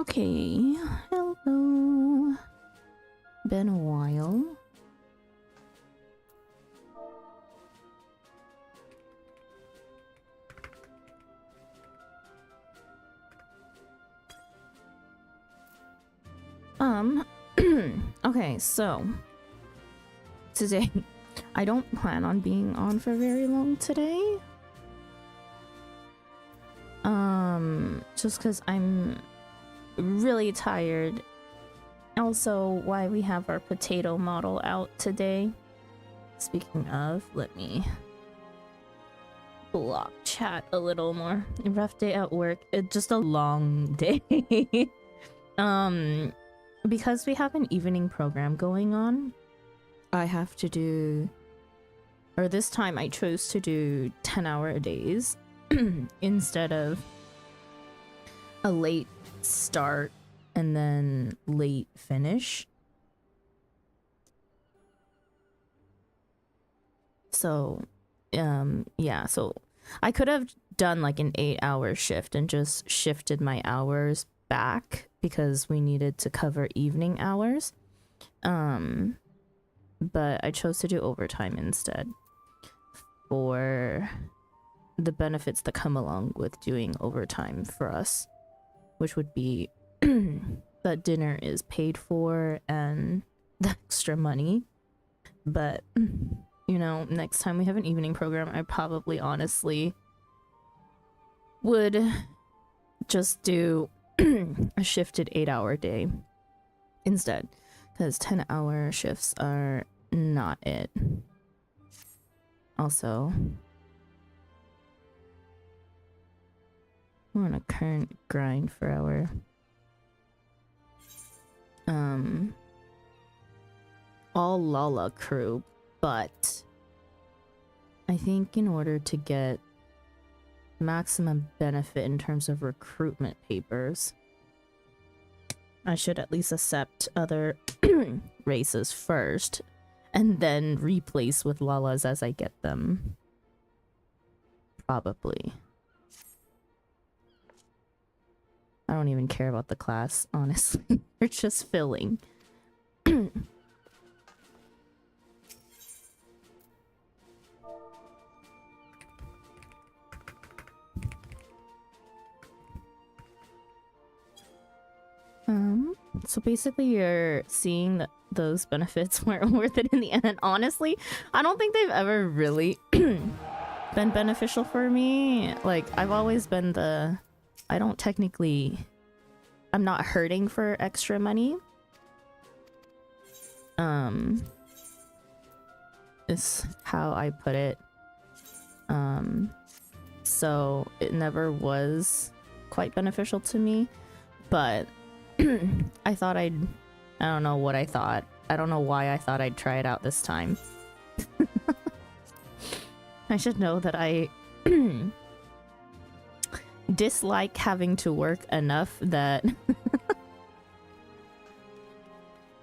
Okay, hello. Been a while. Okay, so today I don't plan on being on for very long today. Just because I'm really tired. Also, why we have our potato model out today. Speaking of, let me block chat a little more. Rough day at work. It's just a long day. Because we have an evening program going on, I have to do, or this time I chose to do 10-hour days instead of a late start and then late finish. So, yeah, so I could have done like an 8-hour shift and just shifted my hours back because we needed to cover evening hours. But I chose to do overtime instead for the benefits that come along with doing overtime for us, which would be that dinner is paid for and the extra money. But you know, next time we have an evening program, I probably honestly would just do a shifted 8-hour day instead, because 10-hour shifts are not it. Also, we're on a current grind for our all Lala crew, but I think in order to get maximum benefit in terms of recruitment papers, I should at least accept other races first and then replace with Lalas as I get them. Probably. I don't even care about the class, honestly. They're just filling. So basically you're seeing that those benefits weren't worth it in the end. Honestly, I don't think they've ever really been beneficial for me. Like, I've always been the... I'm not hurting for extra money. Is how I put it. So it never was quite beneficial to me, but I thought I don't know what I thought. I don't know why I thought I'd try it out this time. I should know that I dislike having to work enough that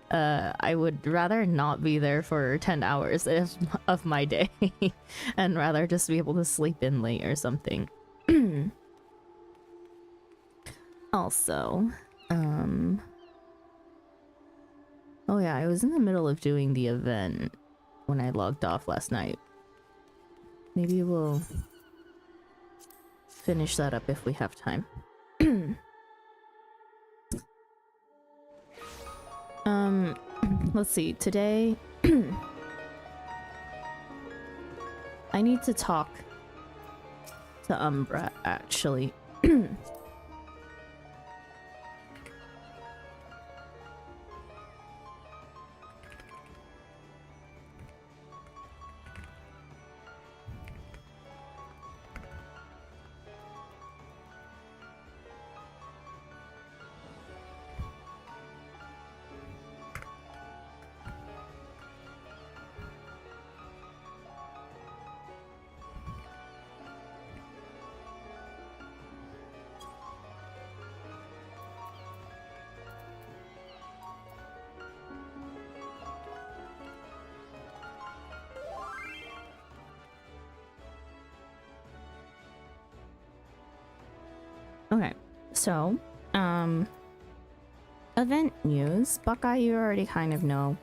I would rather not be there for 10 hours of my day and rather just be able to sleep in late or something. Also, oh yeah, I was in the middle of doing the event when I logged off last night. Maybe we'll finish that up if we have time. Let's see, today I need to talk to Umbra, actually. Okay, so, Event news. Buckeye, you already kind of know.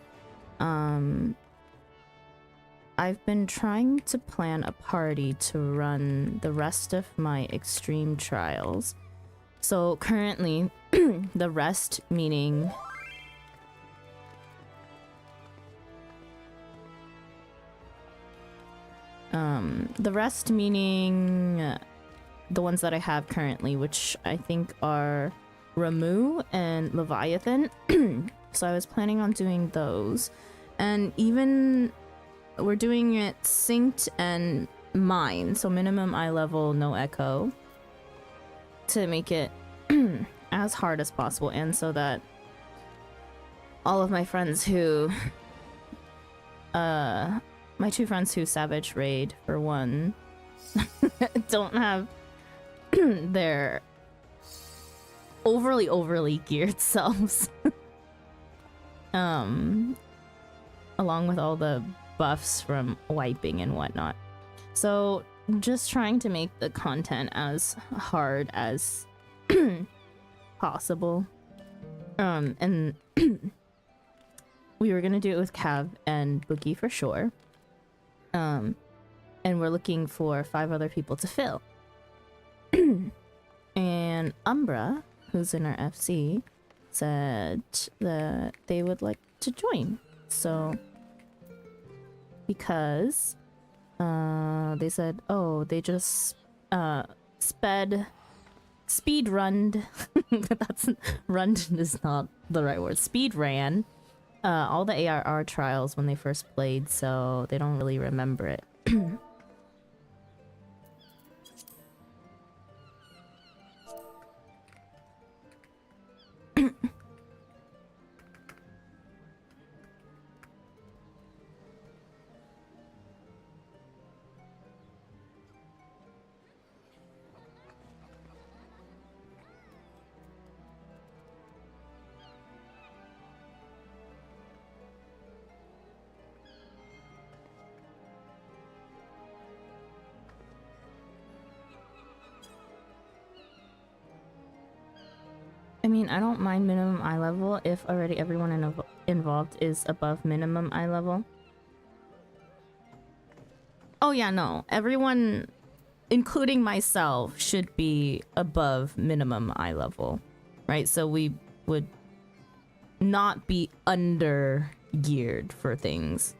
I've been trying to plan a party to run the rest of my extreme trials. So currently, the rest meaning... the rest meaning the ones that I have currently, which I think are Ramu and Leviathan. So I was planning on doing those. And even we're doing it synced and mine, so minimum eye level, no echo, to make it as hard as possible, and so that all of my friends who my two friends who savage raid for one don't have their overly geared selves. Along with all the buffs from wiping and whatnot. So just trying to make the content as hard as possible. And we were gonna do it with Cav and Boogie for sure. And we're looking for 5 other people to fill. And Umbra, who's in our FC, said that they would like to join. So because they said, oh, they just speed runned. That's runned is not the right word. Speed ran all the ARR trials when they first played, so they don't really remember it. I mean, I don't mind minimum eye level if already everyone involved is above minimum eye level. Oh yeah, no. Everyone, including myself, should be above minimum eye level, right? So we would not be under geared for things.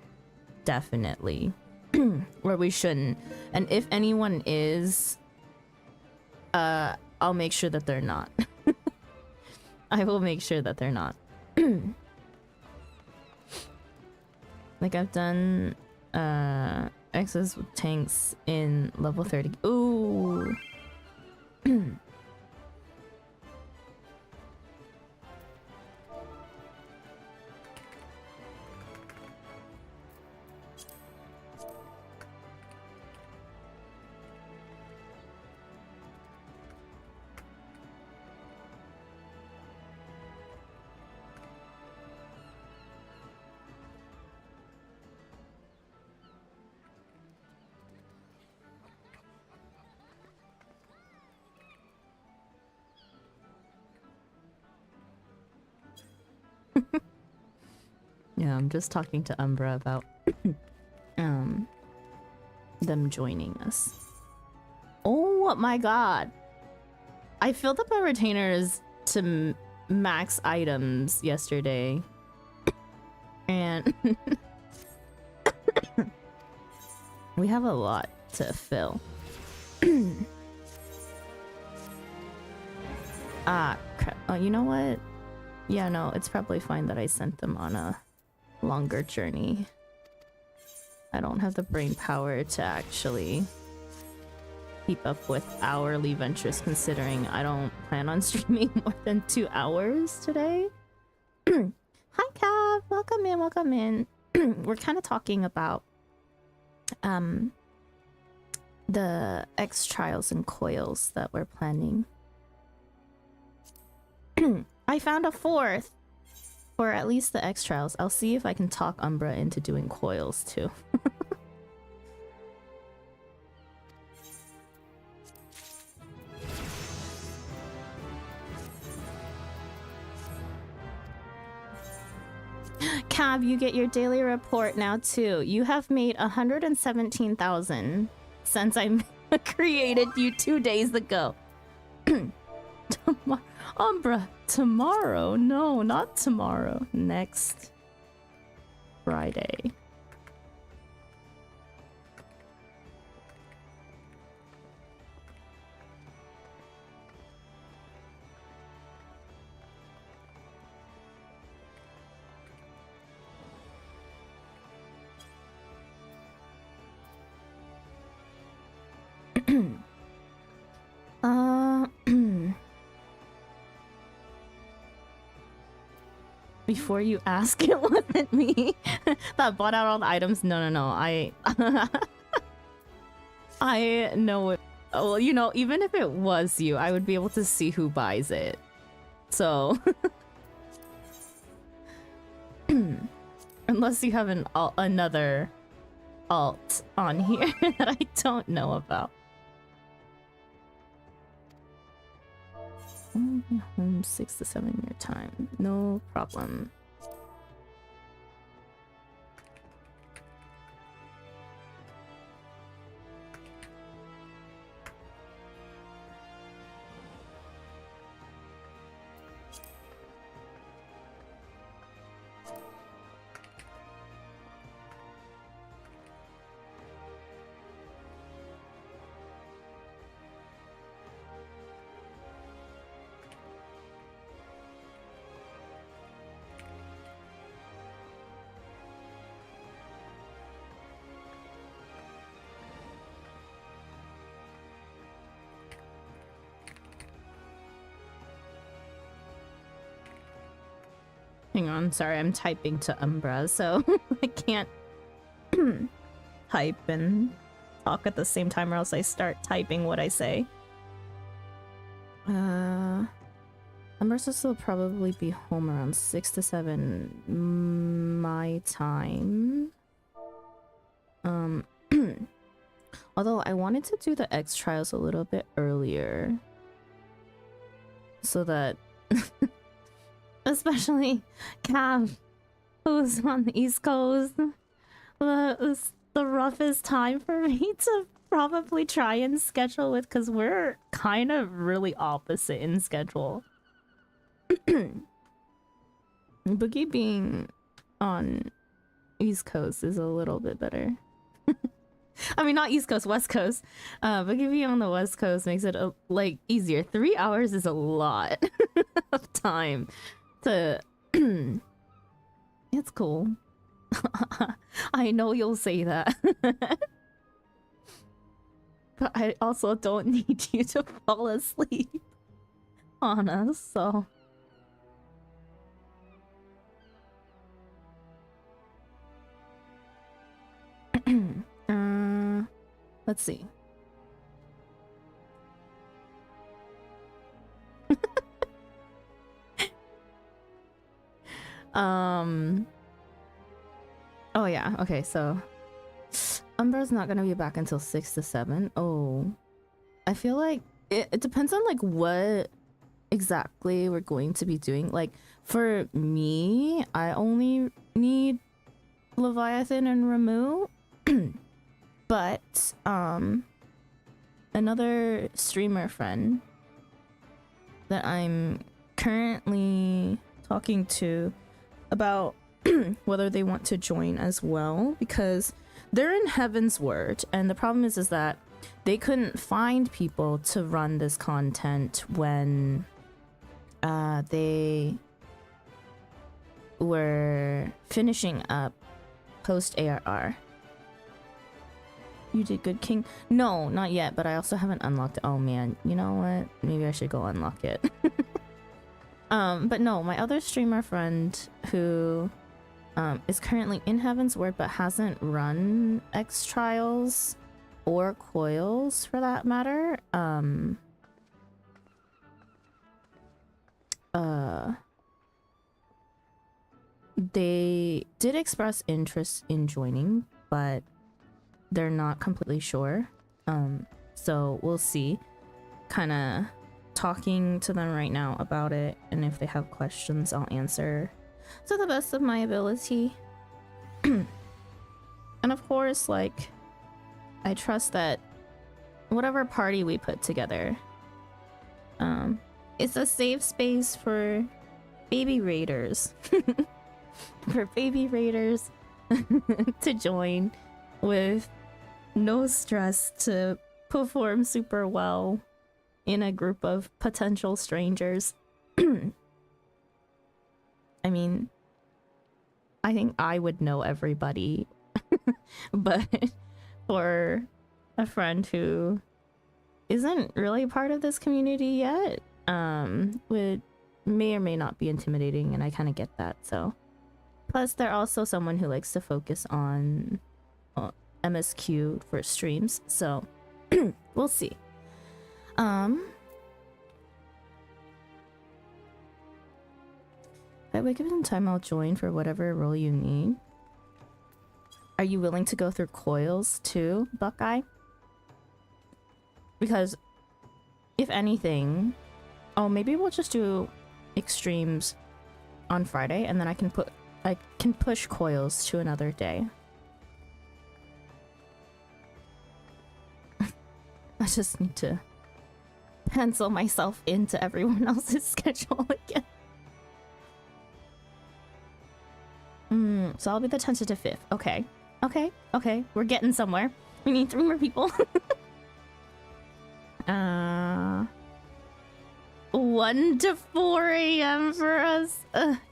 Definitely. Where we shouldn't. And if anyone is, I'll make sure that they're not. I will make sure that they're not. Like I've done X's with tanks in level 30. Ooh. Yeah, I'm just talking to Umbra about them joining us. Oh my god. I filled up my retainers to max items yesterday. And we have a lot to fill. Ah, crap. Oh, you know what? Yeah, no, it's probably fine that I sent them on a longer journey. I don't have the brain power to actually keep up with hourly ventures, considering I don't plan on streaming more than 2 hours today. Hi Cav, welcome in, welcome in. We're kind of talking about the X trials and coils that we're planning. I found a 4th for at least the X trials. I'll see if I can talk Umbra into doing coils too. Cab, you get your daily report now too. You have made 117,000 since I created you 2 days ago. Umbra, tomorrow? No, not tomorrow. Next Friday. Before you ask, it wasn't me that bought out all the items. No. I know it. Well, you know, even if it was you, I would be able to see who buys it. So, unless you have another alt on here that I don't know about. Home 6 to 7 year time. No problem. Hang on, sorry, I'm typing to Umbra, so I can't type and talk at the same time or else I start typing what I say. Umbra's will still probably be home around 6 to 7 my time. Although I wanted to do the X trials a little bit earlier so that especially Cav, who's on the East Coast, the roughest time for me to probably try and schedule with, because we're kind of really opposite in schedule. Boogie being on East Coast is a little bit better. I mean, not East Coast, West Coast. Boogie being on the West Coast makes it like easier. 3 hours is a lot of time. It's cool. I know you'll say that. But I also don't need you to fall asleep on us, so... Let's see. Oh yeah, okay, so Umbra's not gonna be back until 6 to 7. Oh, I feel like it depends on like what exactly we're going to be doing. Like for me, I only need Leviathan and Ramu. But another streamer friend that I'm currently talking to about whether they want to join as well, because they're in Heaven's Word, and the problem is that they couldn't find people to run this content when they were finishing up post ARR. You did good, King? No, not yet, but I also haven't unlocked it. Oh man, you know what? Maybe I should go unlock it. But no, my other streamer friend who is currently in Heaven's Word but hasn't run X Trials or Coils for that matter. They did express interest in joining, but they're not completely sure. So we'll see. Kind of talking to them right now about it, and if they have questions, I'll answer. to the best of my ability. And of course, like, I trust that whatever party we put together, it's a safe space for baby raiders. For baby raiders to join with no stress to perform super well in a group of potential strangers. I mean, I think I would know everybody, but for a friend who isn't really part of this community yet, may or may not be intimidating, and I kind of get that. So, plus they're also someone who likes to focus on MSQ for streams, so we'll see. If I were given time, I'll join for whatever role you need. Are you willing to go through coils too, Buckeye? Because if anything, oh, maybe we'll just do extremes on Friday, and then I can push coils to another day. I just need to pencil myself into everyone else's schedule again. So I'll be the 10th to the 5th. Okay. Okay. We're getting somewhere. We need 3 more people. 1 to 4 a.m. for us.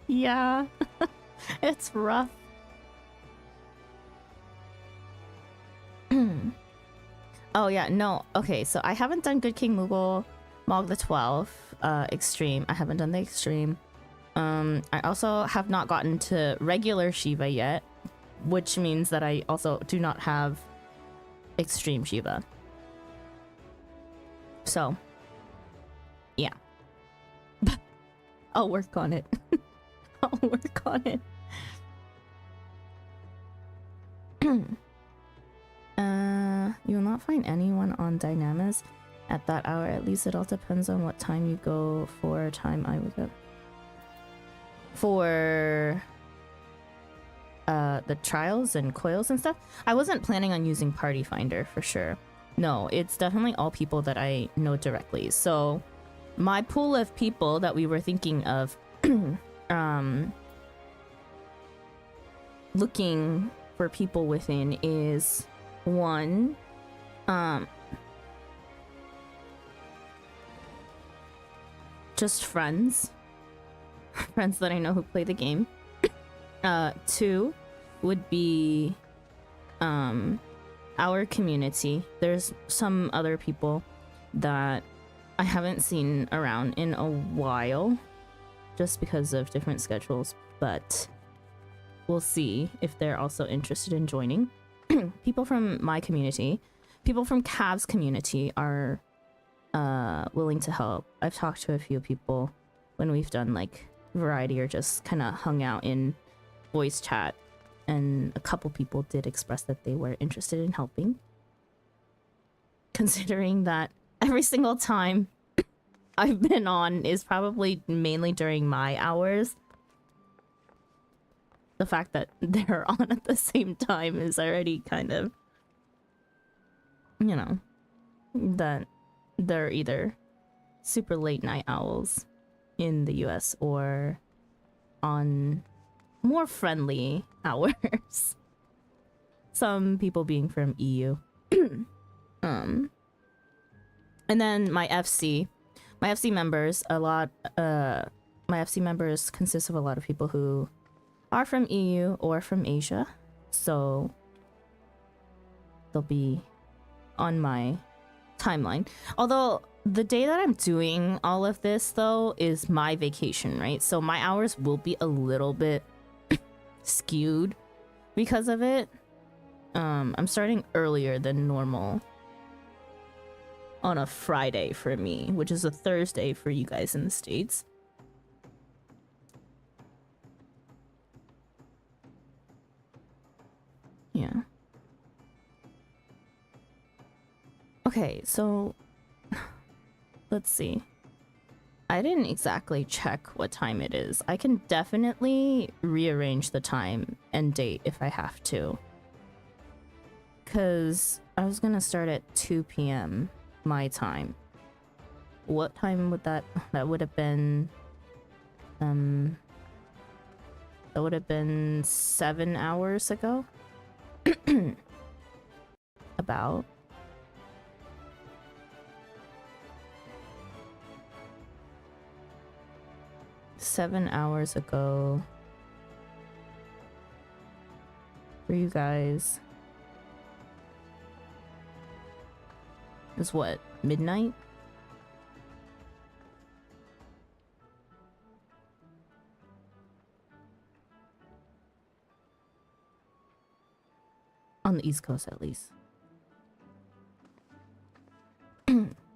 Yeah. It's rough. Oh yeah, no. Okay, so I haven't done Good King Moogle Mog the 12th extreme. I haven't done the extreme. I also have not gotten to regular Shiva yet, which means that I also do not have extreme Shiva. So, yeah. I'll work on it. I'll work on it. You will not find anyone on Dynamis at that hour. At least it all depends on what time you go for time I wake up. For the trials and coils and stuff, I wasn't planning on using Party Finder for sure. No, it's definitely all people that I know directly. So my pool of people that we were thinking of looking for people within is 1, just friends that I know who play the game. 2 would be our community. There's some other people that I haven't seen around in a while just because of different schedules, but we'll see if they're also interested in joining. People from my community, people from Cav's community are willing to help. I've talked to a few people when we've done like variety or just kind of hung out in voice chat, and a couple people did express that they were interested in helping, considering that every single time I've been on is probably mainly during my hours. The fact that they're on at the same time is already kind of, you know, that they're either super late night owls in the US or on more friendly hours. Some people being from EU. And then my FC members, my FC members consist of a lot of people who are from EU or from Asia, so they'll be on my timeline. Although the day that I'm doing all of this though is my vacation, right? So my hours will be a little bit skewed because of it. I'm starting earlier than normal on a Friday for me, which is a Thursday for you guys in the States. Yeah. Okay, so let's see. I didn't exactly check what time it is. I can definitely rearrange the time and date if I have to. Because I was gonna start at 2 p.m. my time. What time would that would have been... that would have been 7 hours ago? About. Seven hours ago for you guys. It was what, midnight? On the East Coast, at least.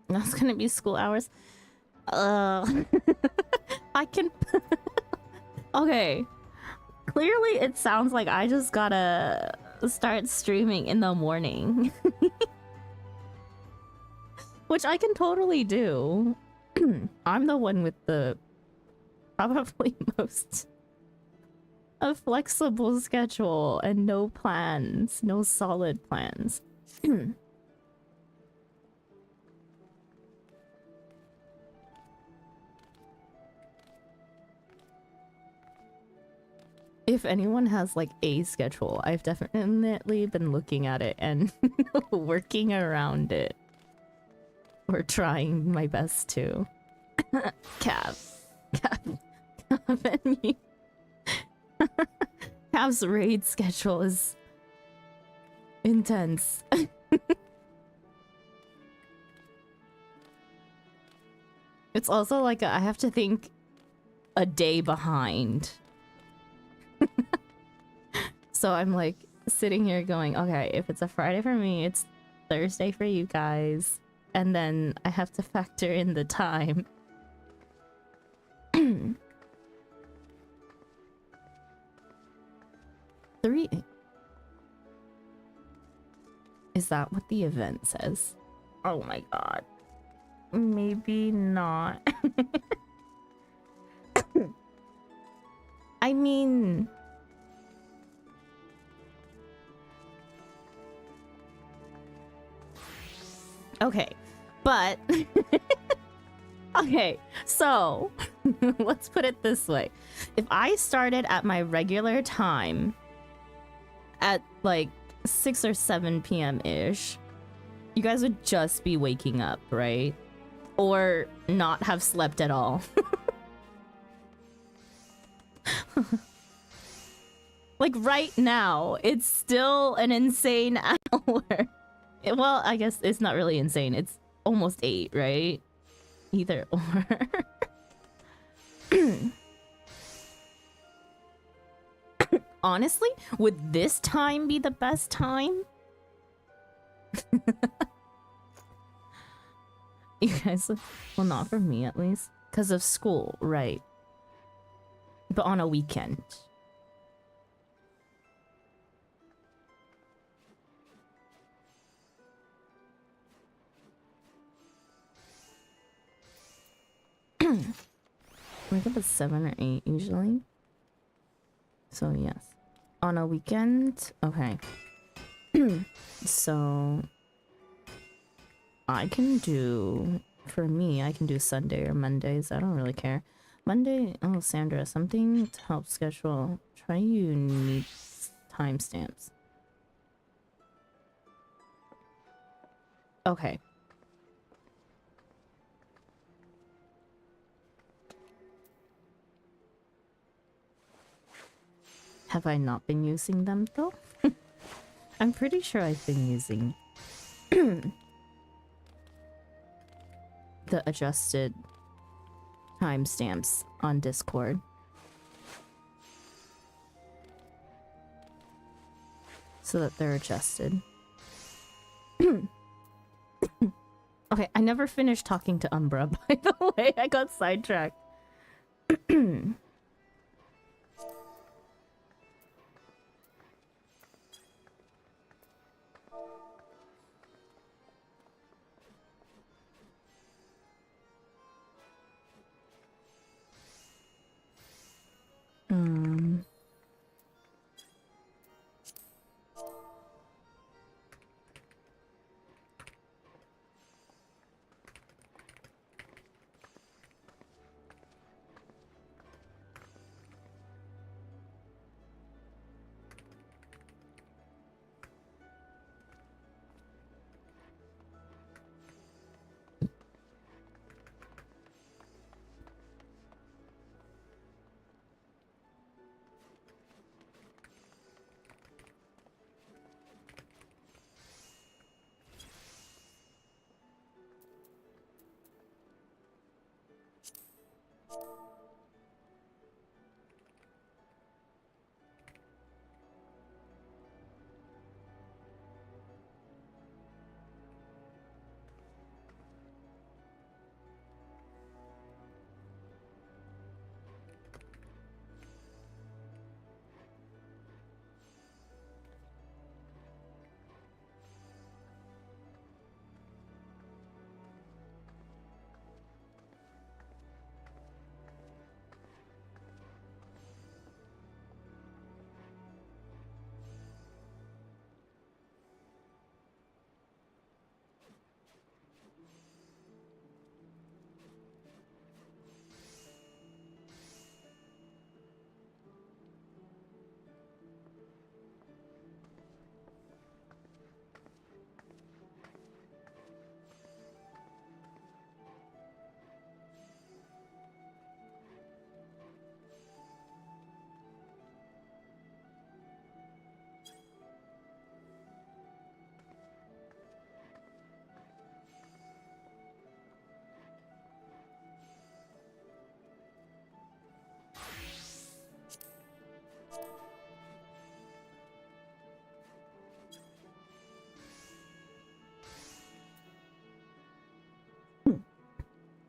That's gonna be school hours. I can... Okay. Clearly, it sounds like I just gotta start streaming in the morning. Which I can totally do. I'm the one with the probably most a flexible schedule and no plans, no solid plans. If anyone has like a schedule, I've definitely been looking at it and working around it. Or trying my best to. Cav and me. Cav's raid schedule is intense. It's also like I have to think a day behind. So I'm like sitting here going, okay, if it's a Friday for me, it's Thursday for you guys. And then I have to factor in the time. Three. Is that what the event says? Oh my god. Maybe not. I mean... Okay, but... Okay, so... let's put it this way. If I started at my regular time at like 6 or 7 p.m.-ish, you guys would just be waking up, right? Or not have slept at all. Like right now, it's still an insane hour. Well, I guess it's not really insane. It's almost 8, right? Either or. Honestly, would this time be the best time? You guys, well, not for me at least. Because of school, right? But on a weekend. Wake up at 7 or 8 usually. So yes. On a weekend? Okay. So... I can do... For me, I can do Sunday or Mondays. I don't really care. Monday... Oh, Sandra, something to help schedule. Try unique timestamps. Okay. Have I not been using them though? I'm pretty sure I've been using the adjusted timestamps on Discord. So that they're adjusted. Okay, I never finished talking to Umbra, by the way. I got sidetracked. Um.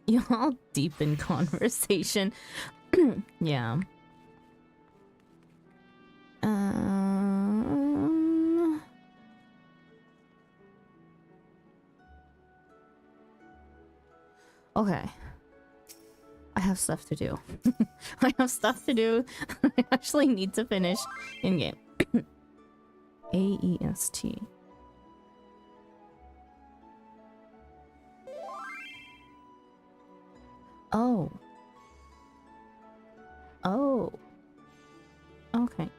Y'all deep in conversation. Yeah. Okay. I have stuff to do. I have stuff to do. I actually need to finish in game. AEST. Oh. Oh. Okay.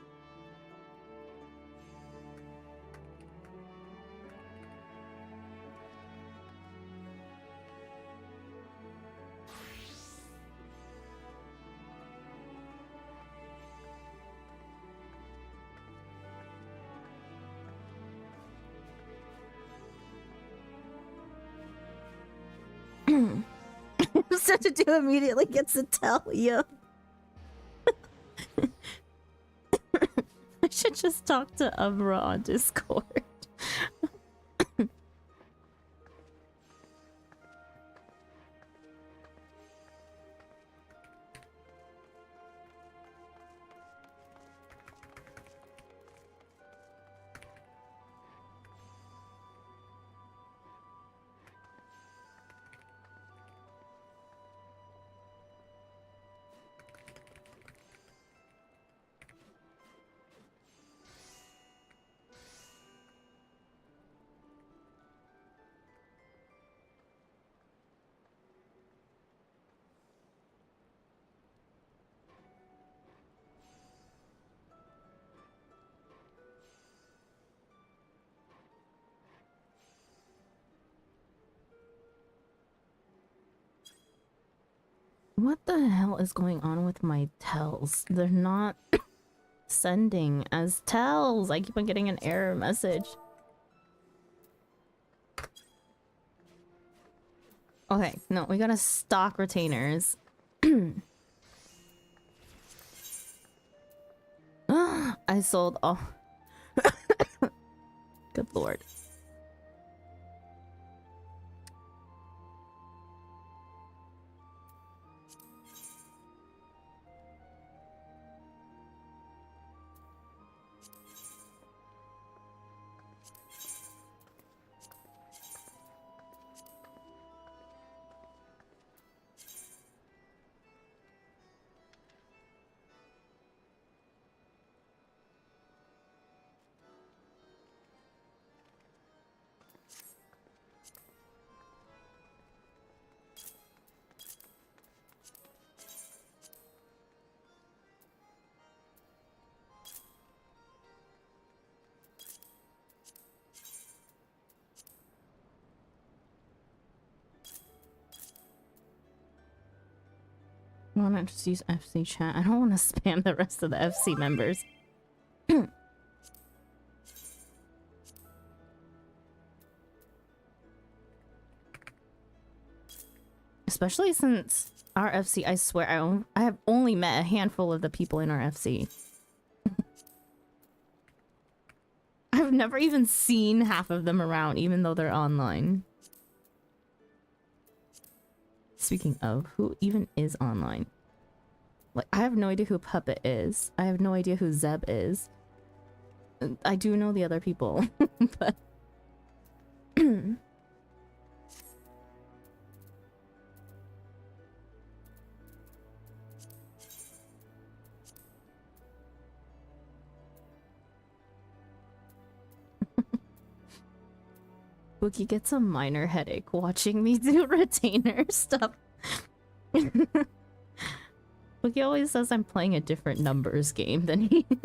Stuff to do immediately gets to tell you. I should just talk to Umbra on Discord. What the hell is going on with my tells? They're not sending as tells. I keep on getting an error message. Okay, no, we gotta stock retainers. I sold all. Good lord. Why not just use FC chat? I don't want to spam the rest of the FC members. Especially since our FC, I swear, I have only met a handful of the people in our FC. I've never even seen half of them around, even though they're online. Speaking of, who even is online? Like, I have no idea who Puppet is. I have no idea who Zeb is. I do know the other people, but... Wookie gets a minor headache watching me do retainer stuff. Wookie always says I'm playing a different numbers game than he is.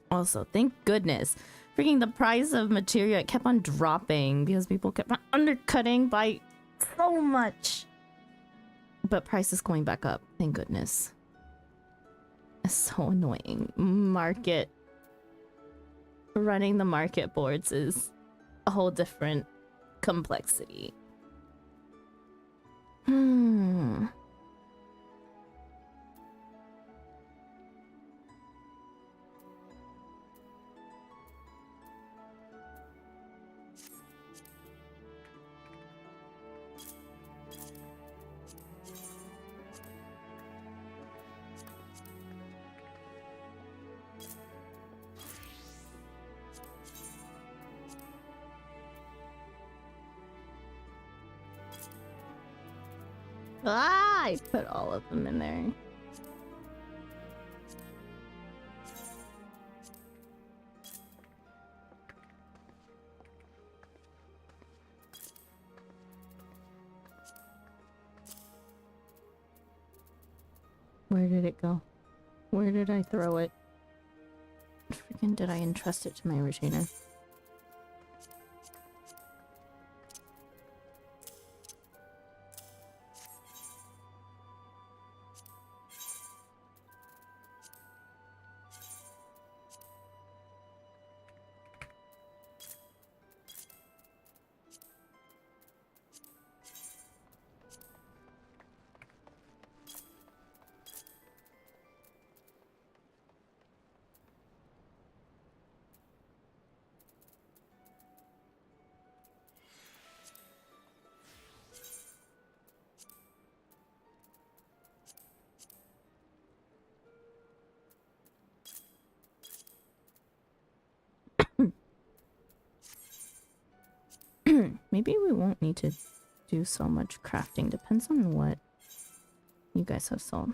Also, thank goodness. Freaking the price of material, it kept on dropping because people kept on undercutting by so much. But price is going back up, thank goodness. It's so annoying. Running the market boards is a whole different complexity. I put all of them in there. Where did it go? Where did I throw it? Freaking did I entrust it to my retainer? Maybe we won't need to do so much crafting. Depends on what you guys have sold.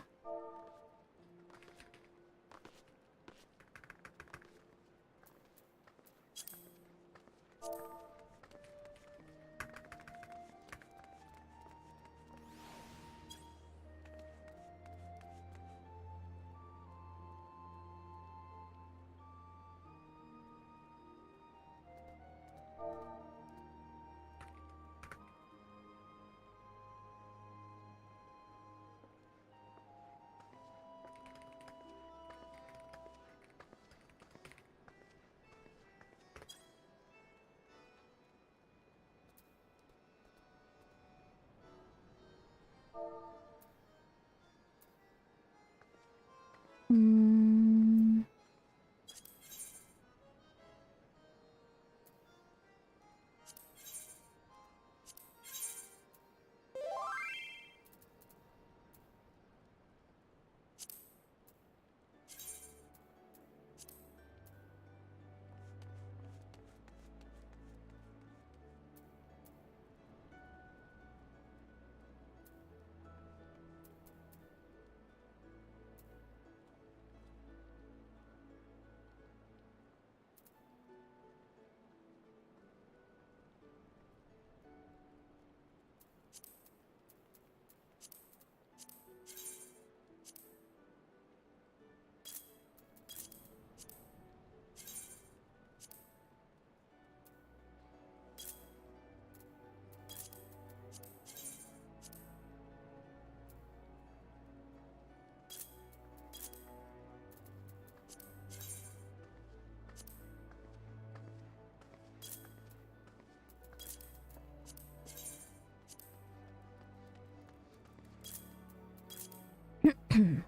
I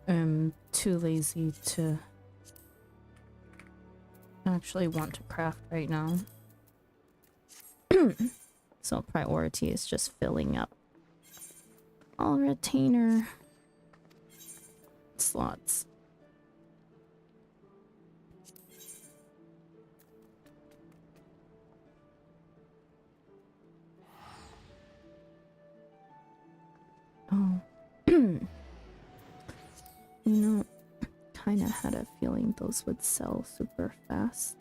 am too lazy to actually want to craft right now. So priority is just filling up all retainer slots. Oh. You know, kind of had a feeling those would sell super fast.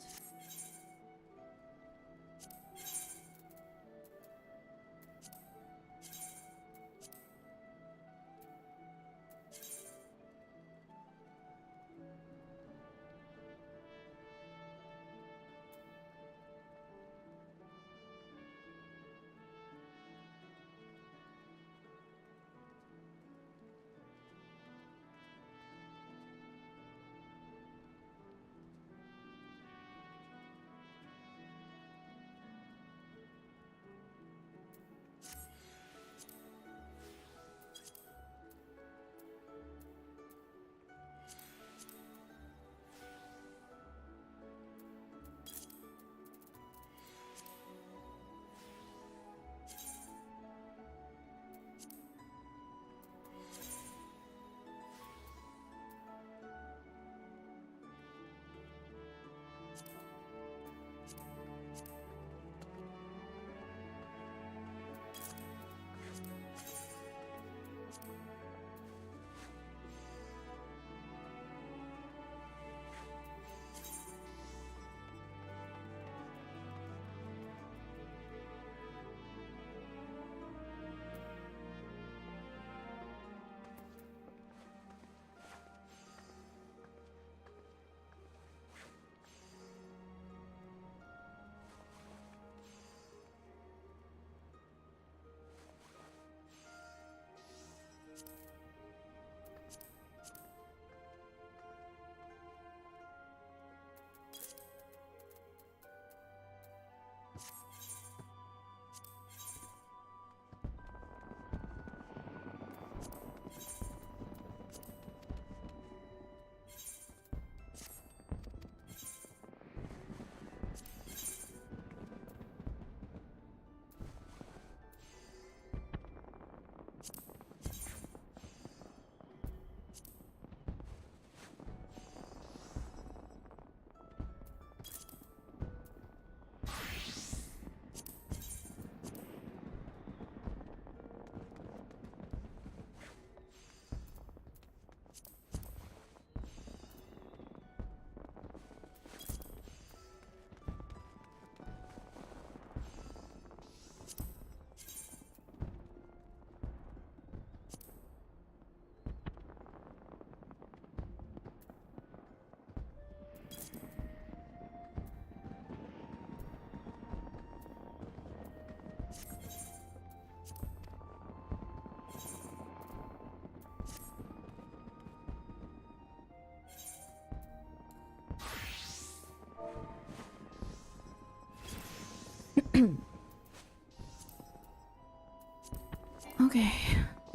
Okay.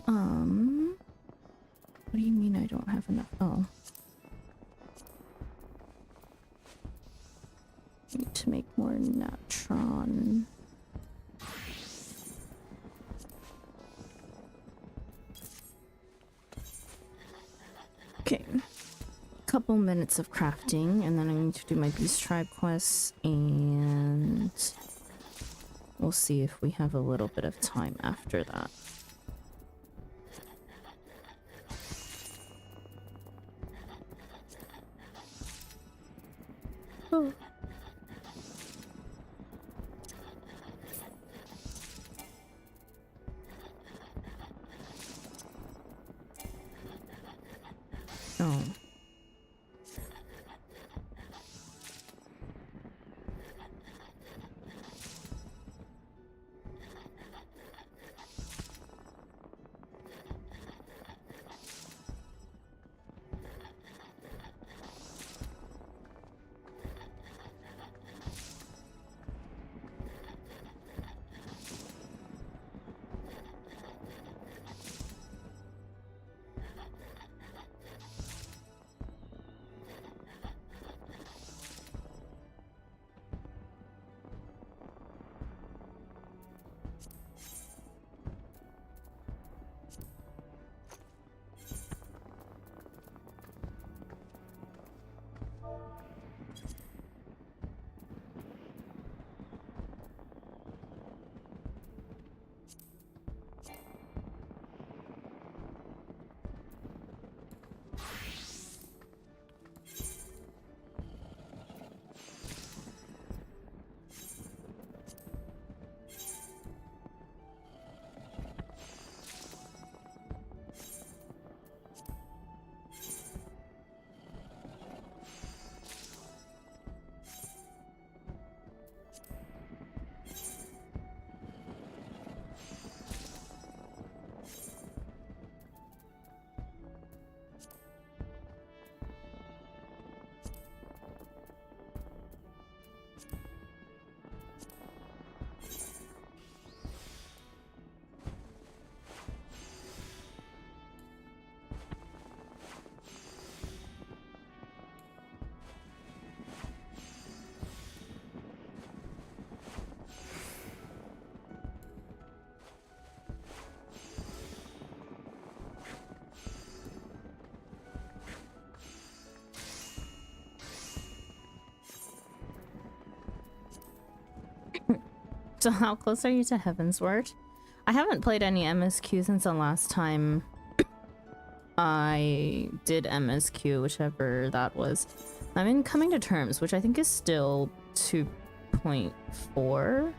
What do you mean I don't have enough? Oh. Need to make more natron. Okay. Couple minutes of crafting, and then I need to do my Beast Tribe quests, and we'll see if we have a little bit of time after that. Oh. Oh. So how close are you to Heavensward? I haven't played any MSQ since the last time I did MSQ, whichever that was. I'm in Coming to Terms, which I think is still 2.4.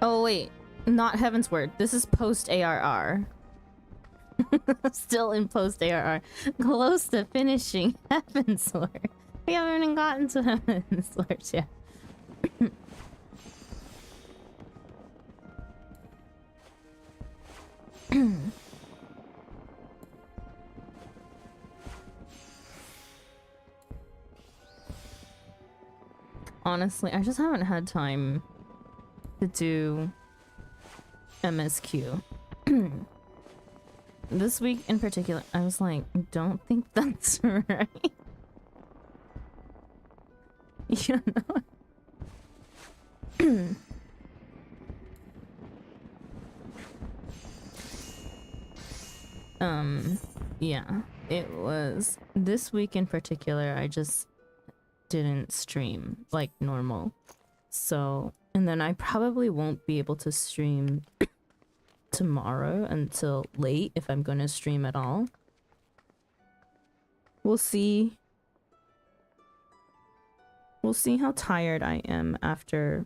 Oh wait, not Heavensward. This is post ARR. Still in post ARR. Close to finishing Heavensward. We haven't even gotten to Heavensward yet. Honestly, I just haven't had time to do MSQ. This week in particular, I was like, don't think that's right. You know? Yeah, it was this week in particular, I just didn't stream like normal. So, and then I probably won't be able to stream tomorrow until late if I'm gonna stream at all. We'll see. We'll see how tired I am after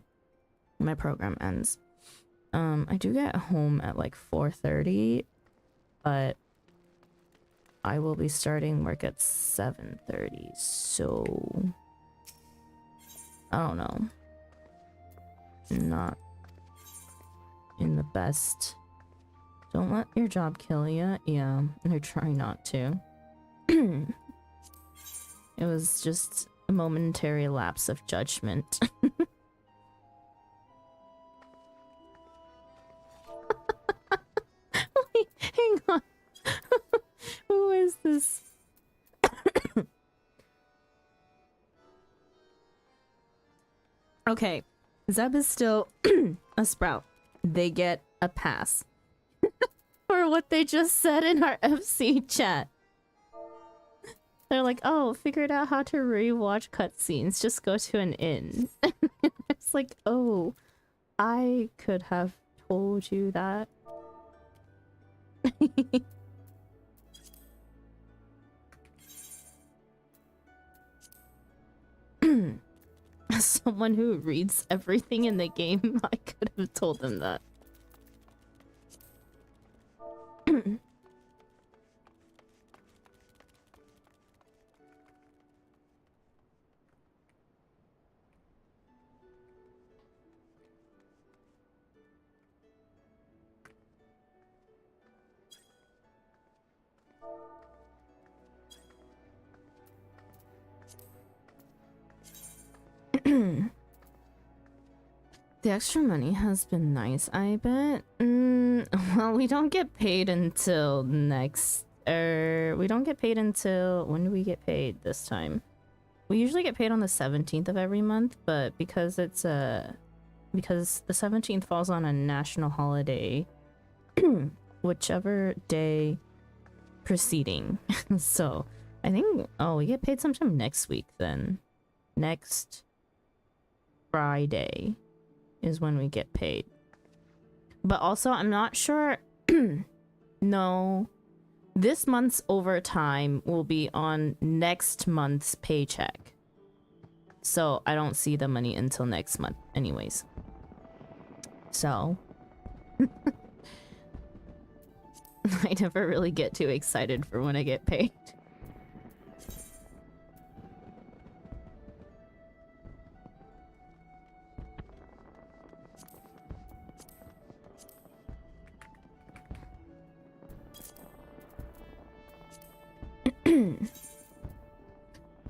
my program ends. I do get home at like 4:30, but I will be starting work at 7:30, so I don't know. Not in the best. Don't let your job kill you. Yeah, I try not to. It was just a momentary lapse of judgment. Wait, hang on. Who is this? Okay, Zeb is still a sprout. They get a pass for what they just said in our FC chat. They're like, oh, figured out how to rewatch cutscenes. Just go to an inn. It's like, oh, I could have told you that. As someone who reads everything in the game, I could have told them that. The extra money has been nice, I bet. Well, we don't get paid until next... we don't get paid until... When do we get paid this time? We usually get paid on the 17th of every month, but because it's because the 17th falls on a national holiday, whichever day preceding. So, I think... Oh, we get paid sometime next week then. Next Friday is when we get paid. But also, I'm not sure. No, this month's overtime will be on next month's paycheck. So I don't see the money until next month anyways. So I never really get too excited for when I get paid.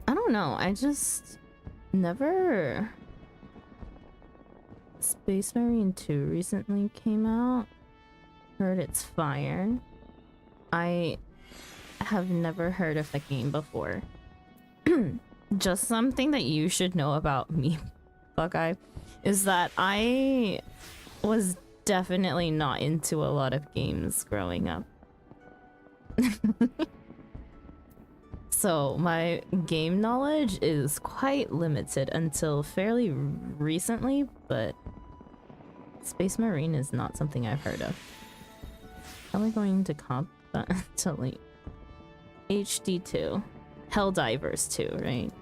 I don't know, I just never... Space Marine 2 recently came out. Heard it's fire. I have never heard of the game before. Just something that you should know about me, Buckeye, is that I was definitely not into a lot of games growing up. So my game knowledge is quite limited until fairly recently, but Space Marine is not something I've heard of. How are we going to comp that to like HD2? Helldivers 2, right?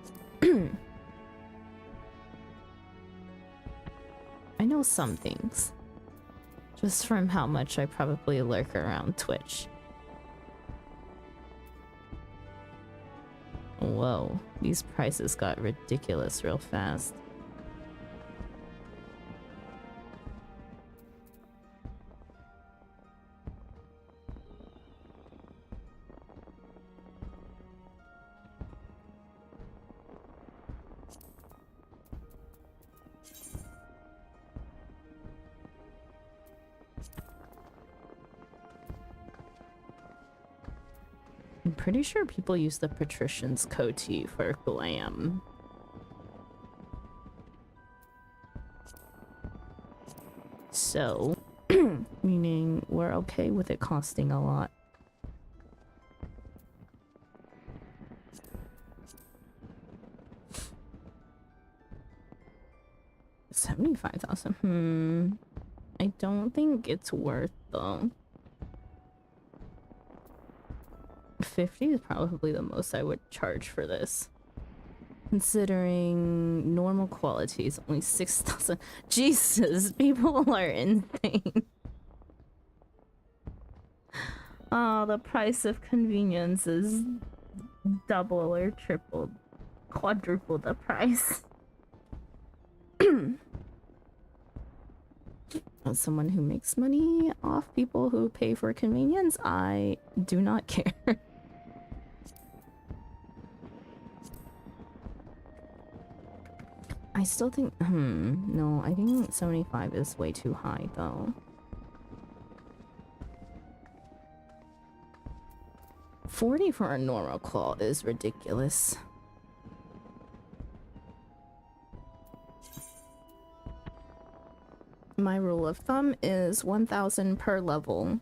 I know some things. Just from how much I probably lurk around Twitch. Whoa, these prices got ridiculous real fast. I'm pretty sure people use the Patrician's coatee for glam. So, meaning we're okay with it costing a lot. $75,000. I don't think it's worth though. 50 is probably the most I would charge for this. Considering normal quality is only 6,000. Jesus, people are insane. Oh, the price of convenience is double or triple, quadruple the price. As someone who makes money off people who pay for convenience, I do not care. I still think, no, I think 75 is way too high though. 40 for a normal claw is ridiculous. My rule of thumb is 1,000 per level.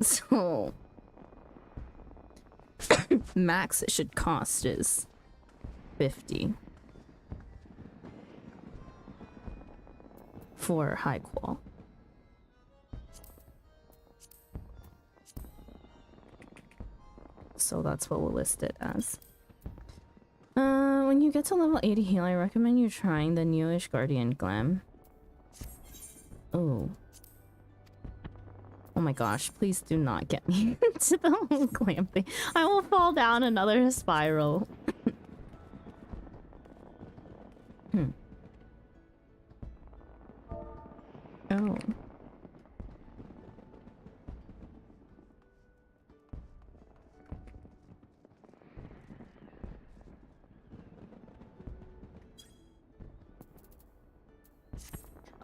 So max it should cost is 50 for high qual. So that's what we'll list it as. When you get to level 80 heal, I recommend you trying the newish Guardian Glam. Oh. Oh my gosh, please do not get me into the whole glam thing. I will fall down another spiral. Oh.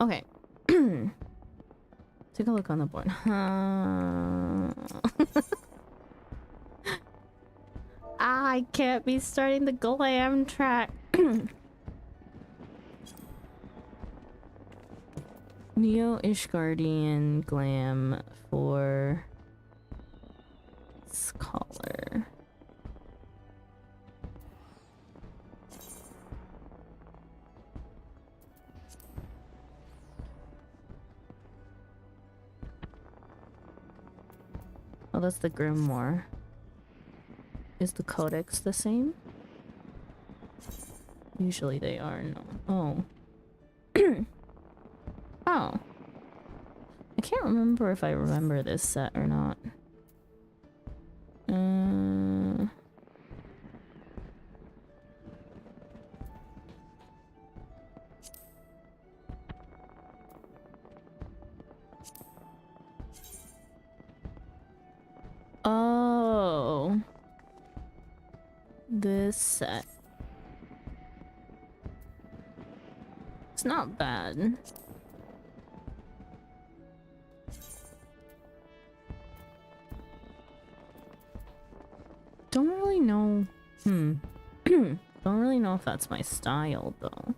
Okay. Take a look on the board. I can't be starting the glam track. Neo-ish Guardian Glam for Scholar. Oh, that's the Grimoire. Is the Codex the same? Usually they are, no. Oh. Oh. I can't remember if I remember this set or not. Oh. This set. It's not bad. Don't really know. Don't really know if that's my style though.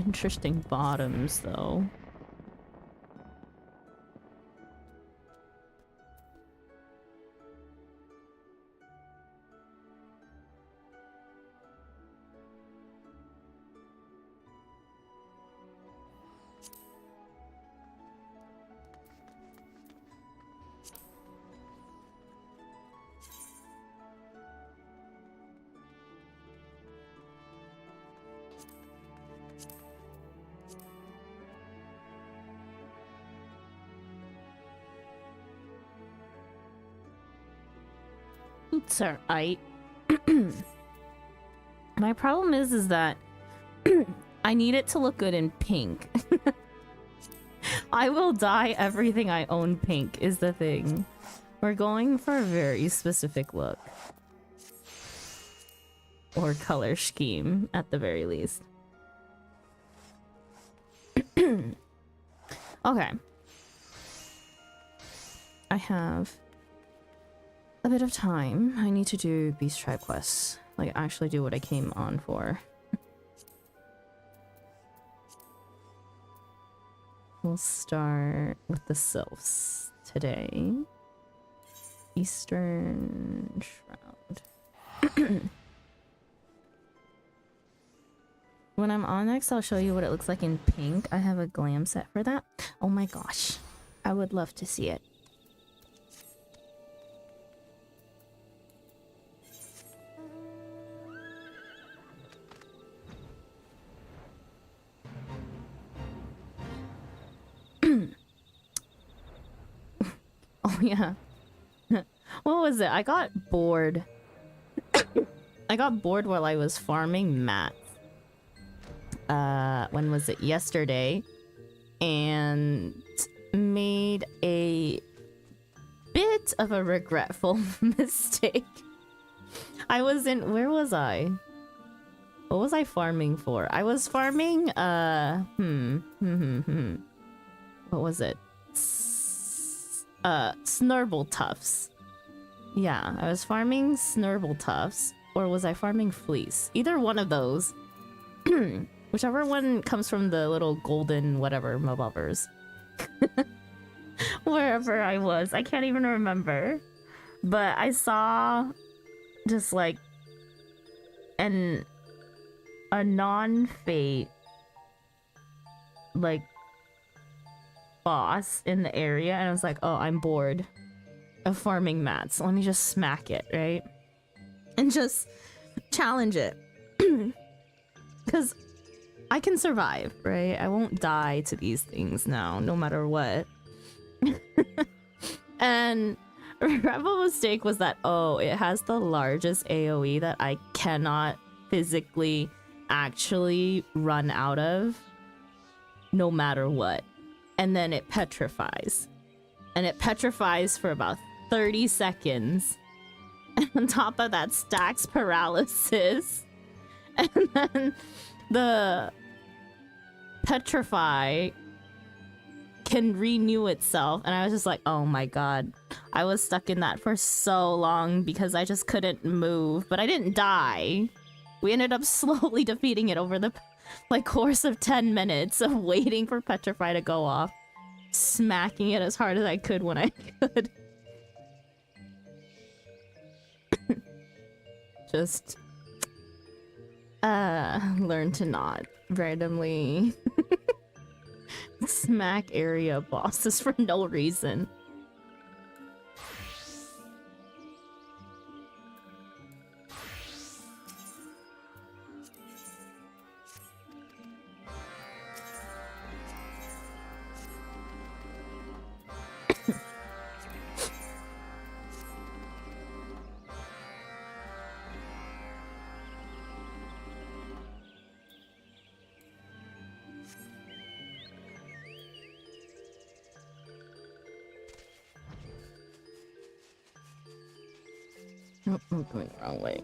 interesting bottoms, though. It's alright. My problem is that I need it to look good in pink. I will dye everything I own pink, is the thing. We're going for a very specific look. Or color scheme, at the very least. Okay. I have a bit of time. I need to do Beast Tribe quests. Like, actually do what I came on for. We'll start with the sylphs today. Eastern Shroud. When I'm on next, I'll show you what it looks like in pink. I have a glam set for that. Oh my gosh. I would love to see it. Oh yeah. What was it? I got bored. I got bored while I was farming mats. When was it? Yesterday. And made a bit of a regretful mistake. I was in... Where was I? What was I farming for? I was farming, what was it? Snurble Tufts. Yeah, I was farming Snurble Tufts. Or was I farming Fleece? Either one of those. Whichever one comes from the little golden whatever mobbers. Wherever I was. I can't even remember. But I saw just like a non-fate like boss in the area, and I was like, oh, I'm bored of farming mats. Let me just smack it, right? And just challenge it. Because I can survive, right? I won't die to these things now, no matter what. And Rebel mistake was that, oh, it has the largest AoE that I cannot physically actually run out of no matter what. And then it petrifies. And it petrifies for about 30 seconds. And on top of that, stacks paralysis. And then the petrify can renew itself. And I was just like, oh my god. I was stuck in that for so long because I just couldn't move. But I didn't die. We ended up slowly defeating it over the like course of 10 minutes of waiting for petrify to go off. Smacking it as hard as I could when I could. Just learn to not randomly smack area bosses for no reason. Oh, I'm going the wrong way.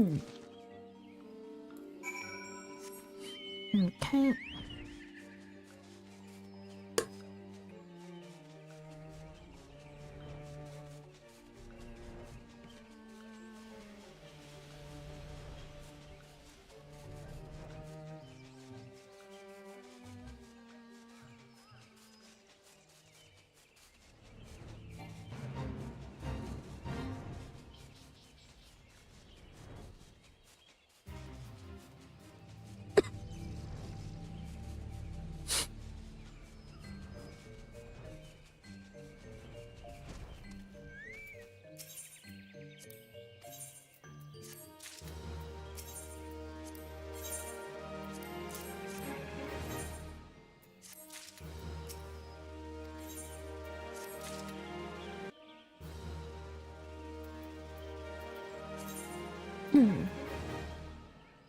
Okay.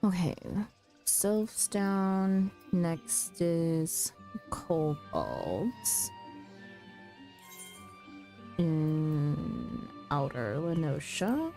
Okay, Sylph's down. Next is Kobolds in Outer Lenosha.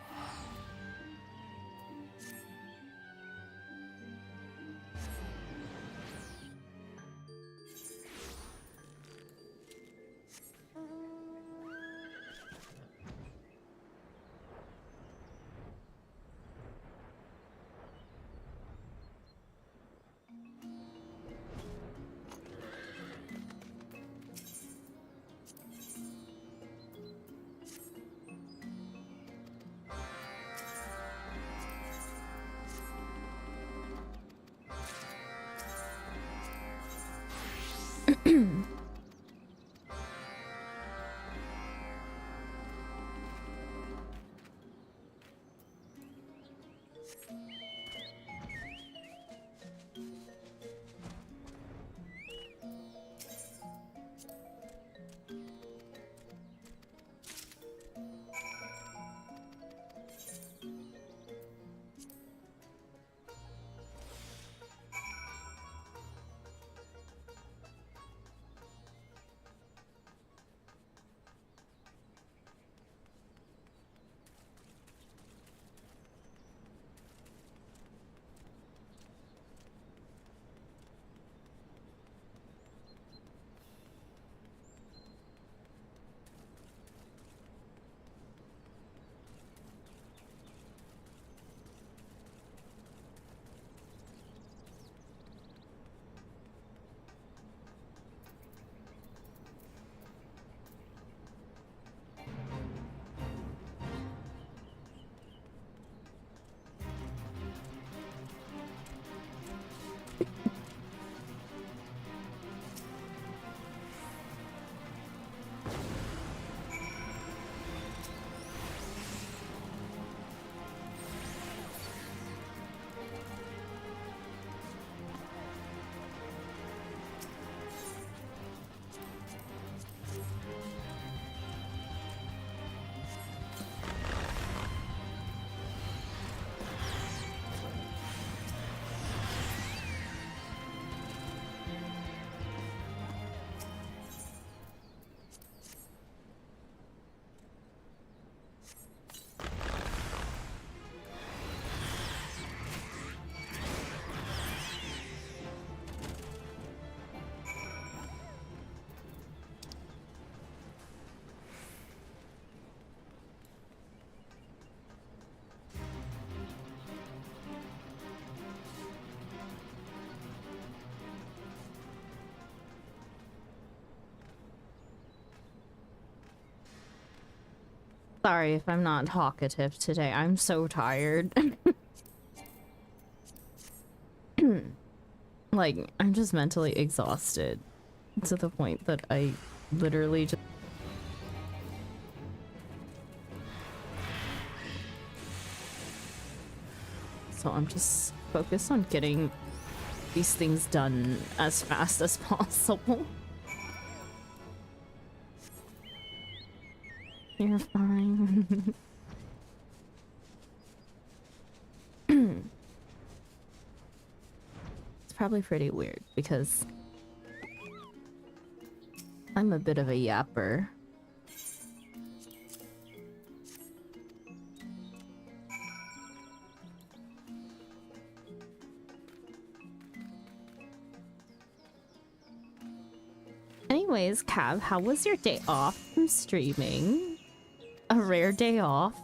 Sorry if I'm not talkative today. I'm so tired. Like, I'm just mentally exhausted to the point that I literally just... So I'm just focused on getting these things done as fast as possible. You're fine. It's probably pretty weird because I'm a bit of a yapper. Anyways, Cav, how was your day off from streaming? A rare day off?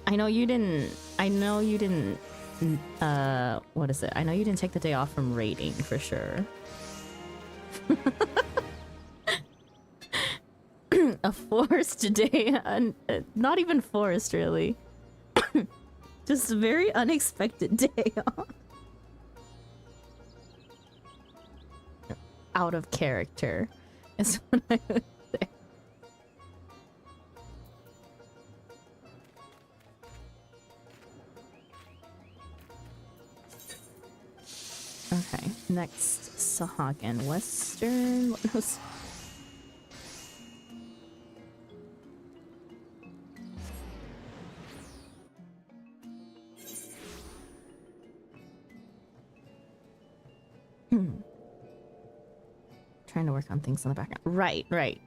I know you didn't, what is it? I know you didn't take the day off from raiding, for sure. A forced day, not even forced, really. Just a very unexpected day off. Out of character is what I would say. Okay, next Sahagin Western. What was... Trying to work on things in the background. Right, right.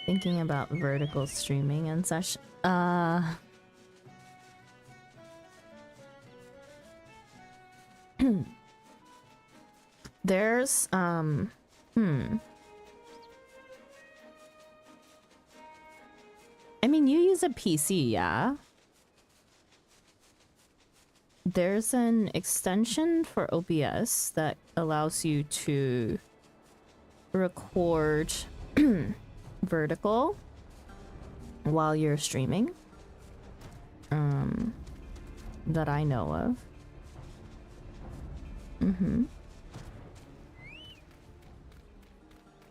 Thinking about vertical streaming and such. There's I mean, you use a PC, yeah? There's an extension for OBS that allows you to record vertical while you're streaming. That I know of.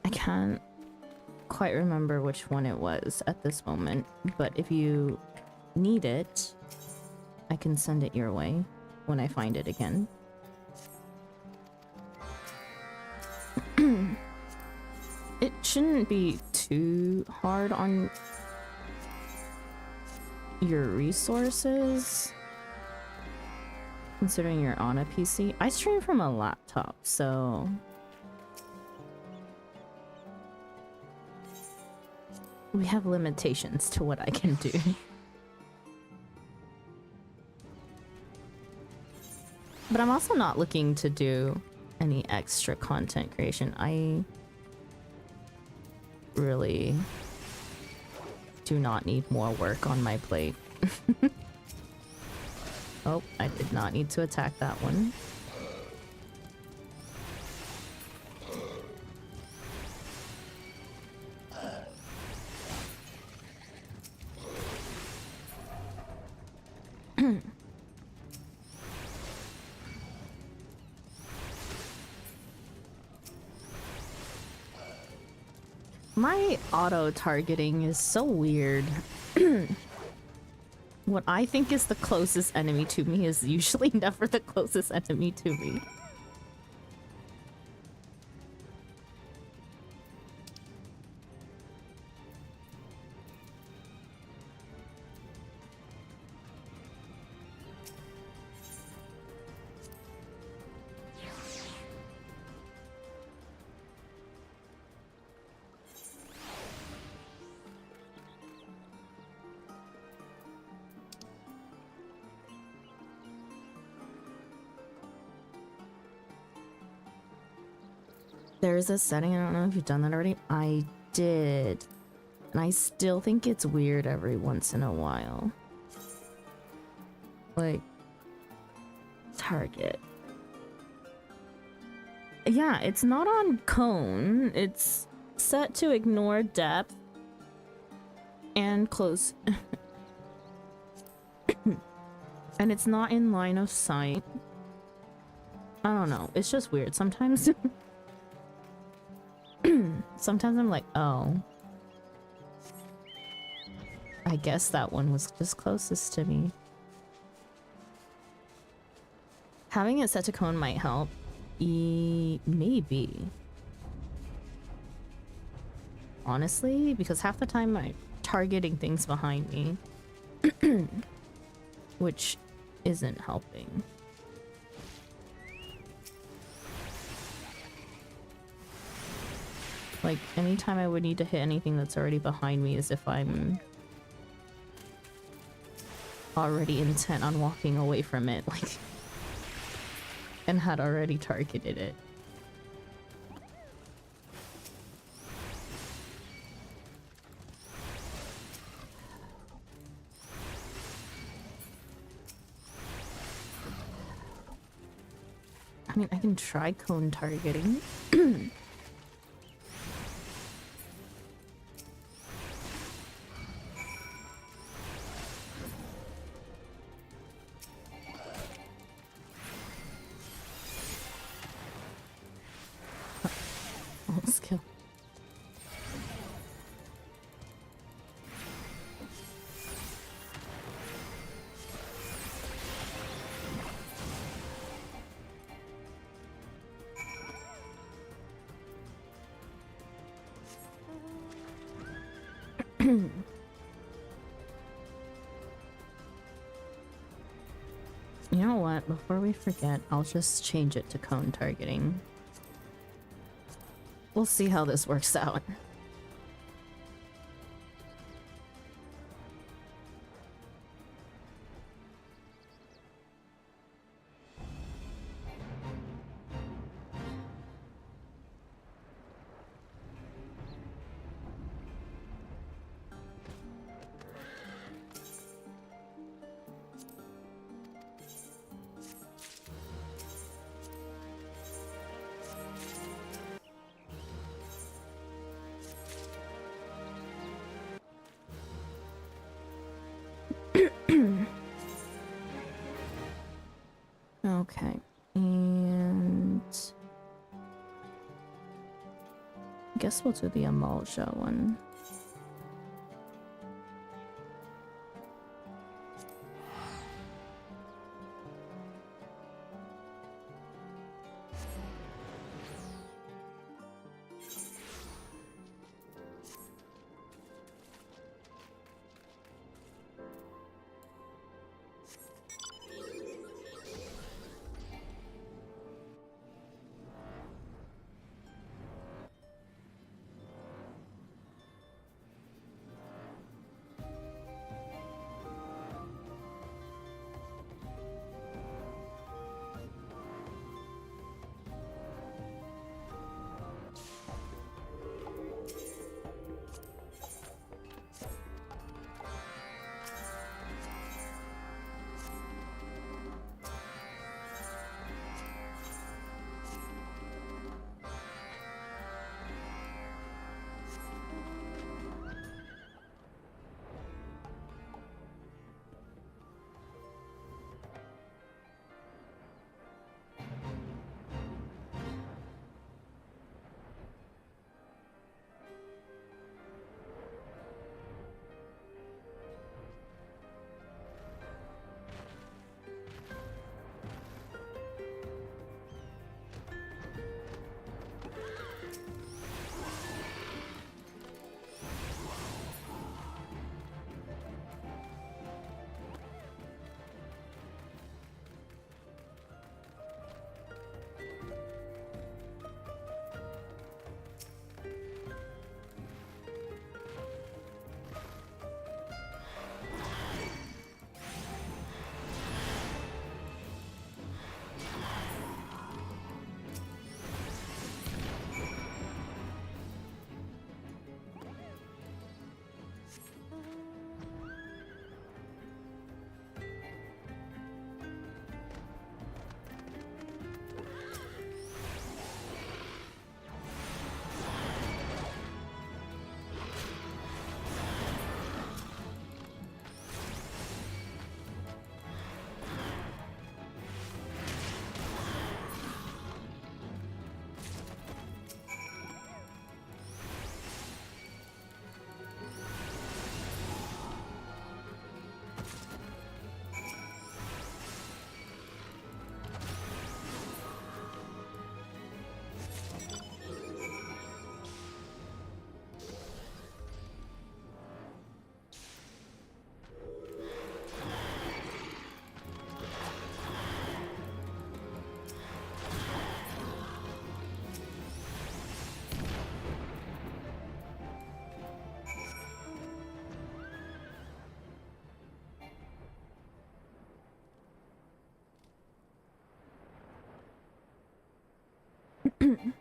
I can't quite remember which one it was at this moment, but if you need it, I can send it your way when I find it again. It shouldn't be too hard on your resources, considering you're on a PC. I stream from a laptop, so... we have limitations to what I can do. But I'm also not looking to do any extra content creation. I really do not need more work on my plate. Oh, I did not need to attack that one. My auto-targeting is so weird. What I think is the closest enemy to me is usually never the closest enemy to me. There's a setting, I don't know if you've done that already. I did. And I still think it's weird every once in a while. Like, target. Yeah, it's not on cone. It's set to ignore depth and close. And it's not in line of sight. I don't know. It's just weird. Sometimes... sometimes I'm like, oh. I guess that one was just closest to me. Having it set to cone might help. Maybe. Honestly, because half the time I'm targeting things behind me. Which isn't helping. Like, anytime I would need to hit anything that's already behind me is if I'm already intent on walking away from it, like, and had already targeted it. I mean, I can try cone targeting. Skill. You know what? Before we forget, I'll just change it to cone targeting. We'll see how this works out. Okay, and I guess we'll do the Amalja one. Okay.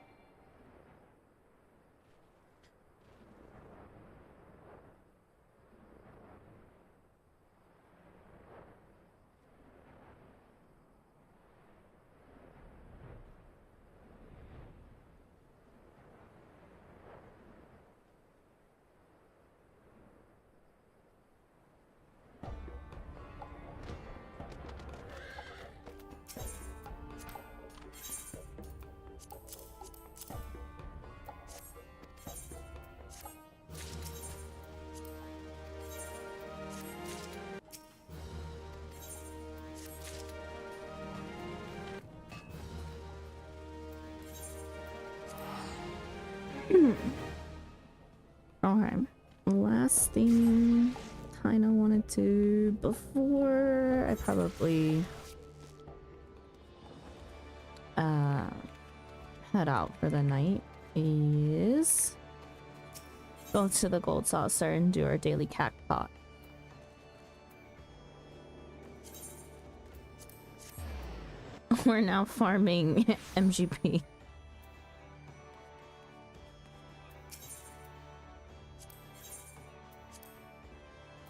Last thing kinda wanted to before I probably head out for the night is go to the gold saucer and do our daily cacpot. We're now farming MGP.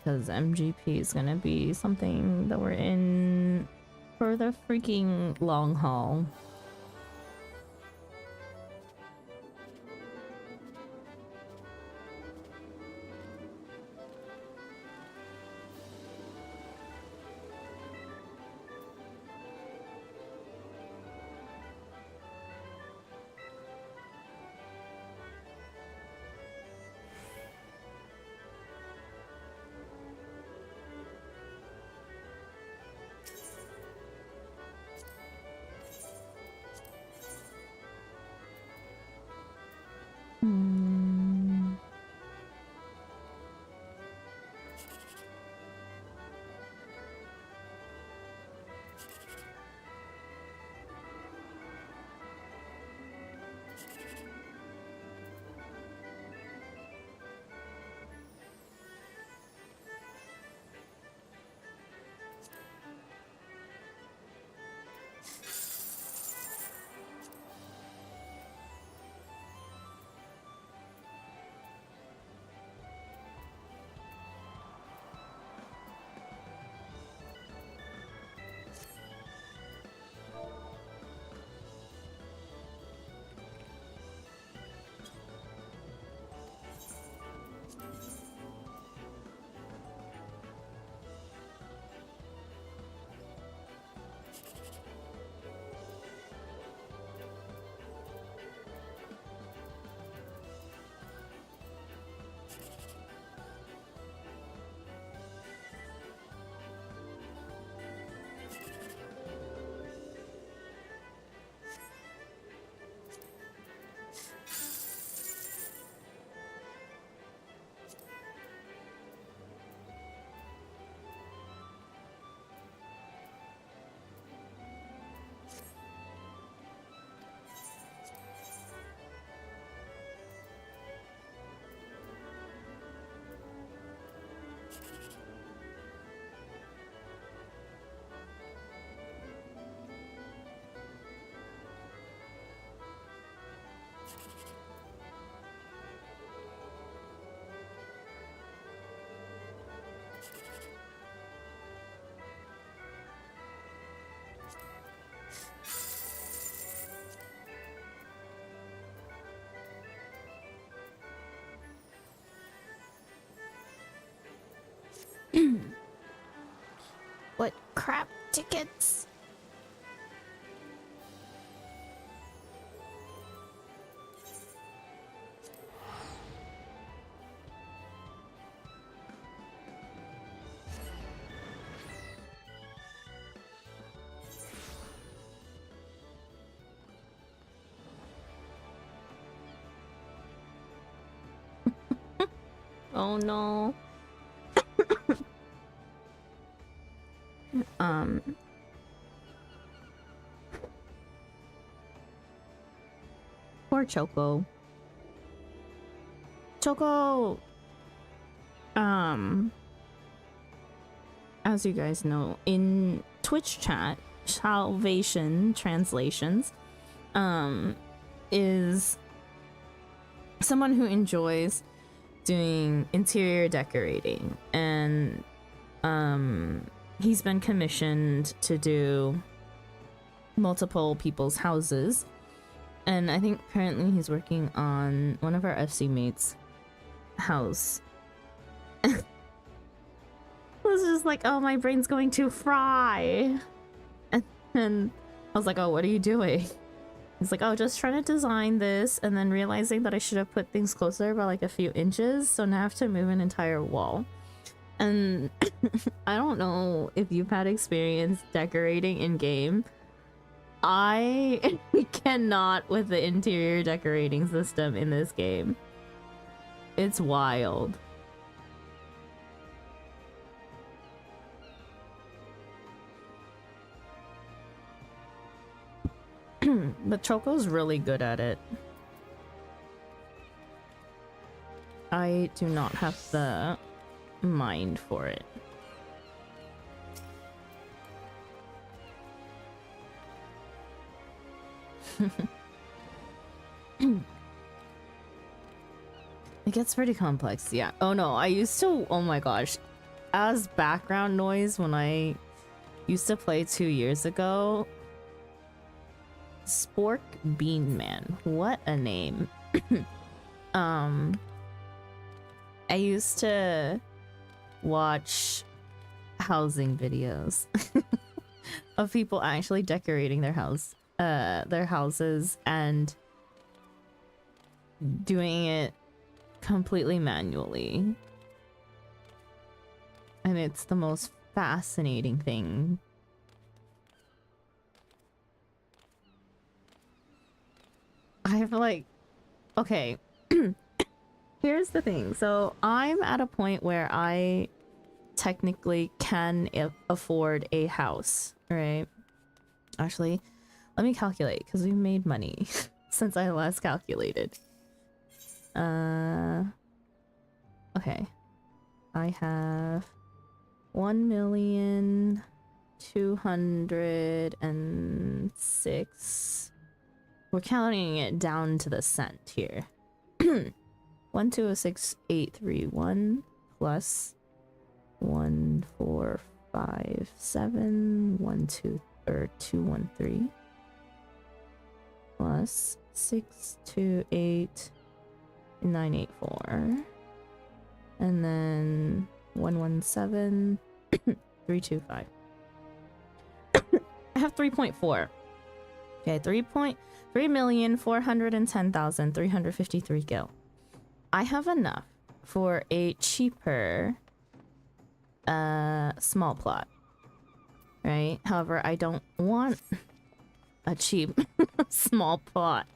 Because MGP is gonna be something that we're in for the freaking long haul. What crap tickets? Oh no. Poor Choco. Choco! As you guys know, in Twitch chat, Salvation translations, is someone who enjoys doing interior decorating, and he's been commissioned to do multiple people's houses, and I think currently he's working on one of our FC mates' house. I was just like, oh, my brain's going to fry. And I was like, oh, what are you doing? He's like, oh, just trying to design this, and then realizing that I should have put things closer by like a few inches, so now I have to move an entire wall. And I don't know if you've had experience decorating in game. I cannot with the interior decorating system in this game. It's wild. But Choco's really good at it. I do not have the mind for it. It gets pretty complex, yeah. Oh no, I used to, oh my gosh, as background noise when I used to play 2 years ago, Spork Bean Man, what a name. I used to watch housing videos of people actually decorating their houses and doing it completely manually. And it's the most fascinating thing. I've like, okay, here's the thing. So I'm at a point where I technically can afford a house, right? Actually, let me calculate because we've made money since I last calculated. Okay. I have 1,206,000. We're counting it down to the cent here. 1,206,831 plus 1,457,213 plus 628,984, and then 117,325. I have 3.4. Okay, 3,410,353 gil. I have enough for a cheaper small plot, right? However, I don't want a cheap small plot.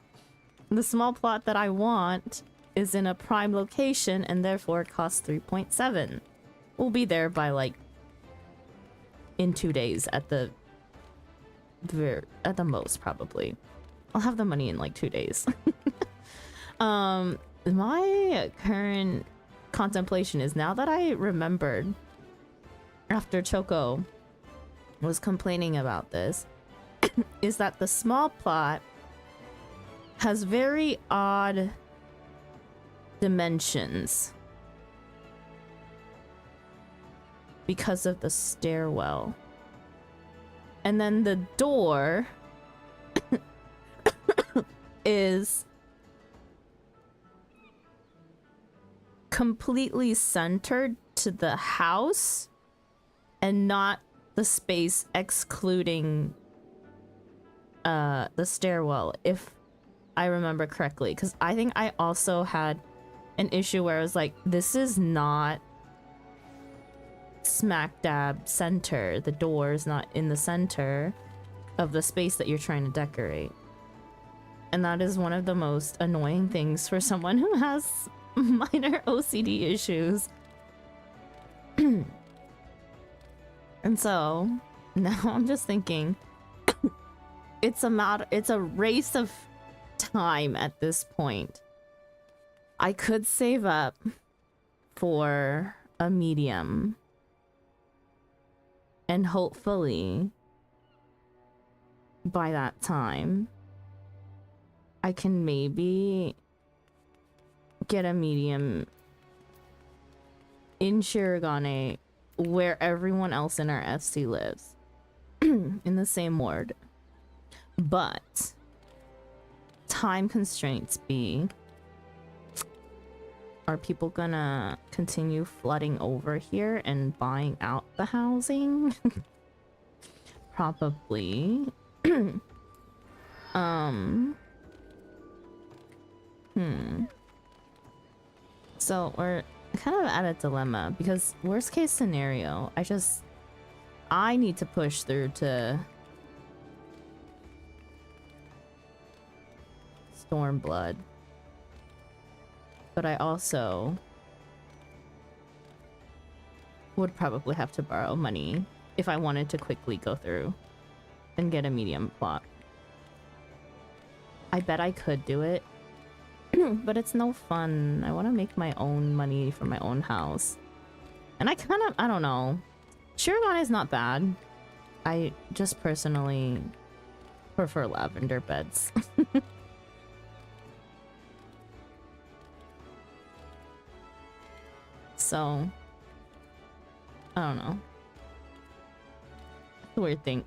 The small plot that I want is in a prime location and therefore costs 3.7. We'll be there by like in 2 days at the most, probably. I'll have the money in like 2 days. My current contemplation is, now that I remembered after Choco was complaining about this, is that the small plot has very odd dimensions because of the stairwell. And then the door is completely centered to the house and not the space excluding the stairwell, if I remember correctly. Because I think I also had an issue where I was like, this is not smack dab center. The door is not in the center of the space that you're trying to decorate. And that is one of the most annoying things for someone who has minor OCD issues. And so now I'm just thinking, it's a race of time at this point. I could save up for a medium and hopefully by that time I can maybe get a medium in Shirogane where everyone else in our FC lives. In the same ward. But time constraints being, are people gonna continue flooding over here and buying out the housing? Probably. So we're kind of at a dilemma because worst case scenario, I need to push through to Stormblood. But I also would probably have to borrow money if I wanted to quickly go through and get a medium plot. I bet I could do it, but it's no fun. I want to make my own money for my own house. And I don't know. Shirogane is not bad. I just personally prefer lavender beds. So, I don't know. It's a weird thing.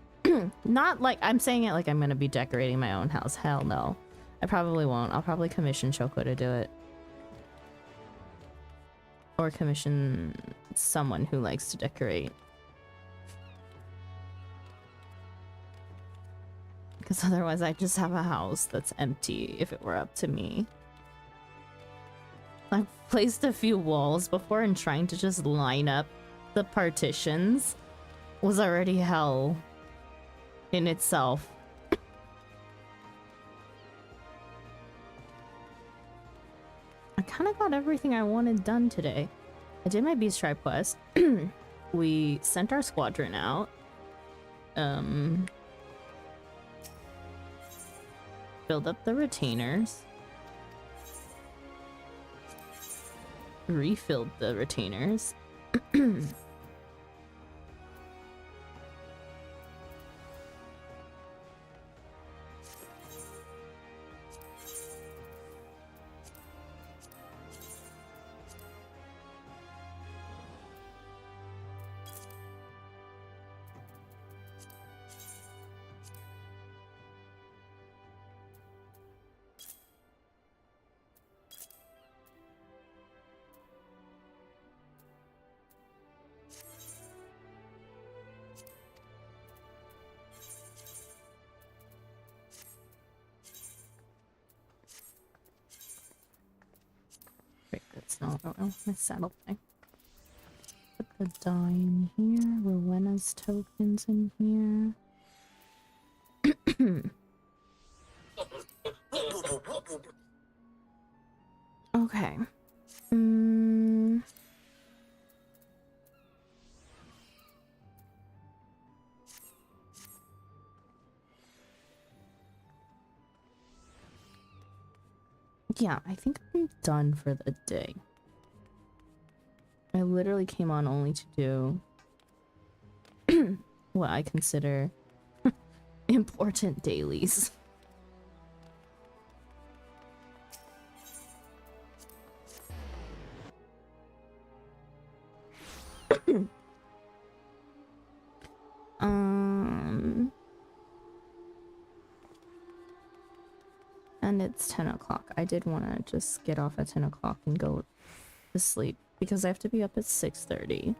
Not like I'm saying it like I'm gonna be decorating my own house. Hell no. I probably won't. I'll probably commission Shoko to do it. Or commission someone who likes to decorate. Because otherwise I just have a house that's empty if it were up to me. I've placed a few walls before and trying to just line up the partitions was already hell in itself. I kind of got everything I wanted done today. I did my Beast Tribe quest. We sent our squadron out. Filled up the retainers. Refilled the retainers. My saddle thing. Put the dye in here. Rowena's tokens in here. Okay. Yeah, I think I'm done for the day. I literally came on only to do what I consider important dailies. And it's 10 o'clock. I did want to just get off at 10 o'clock and go to sleep because I have to be up at 6:30.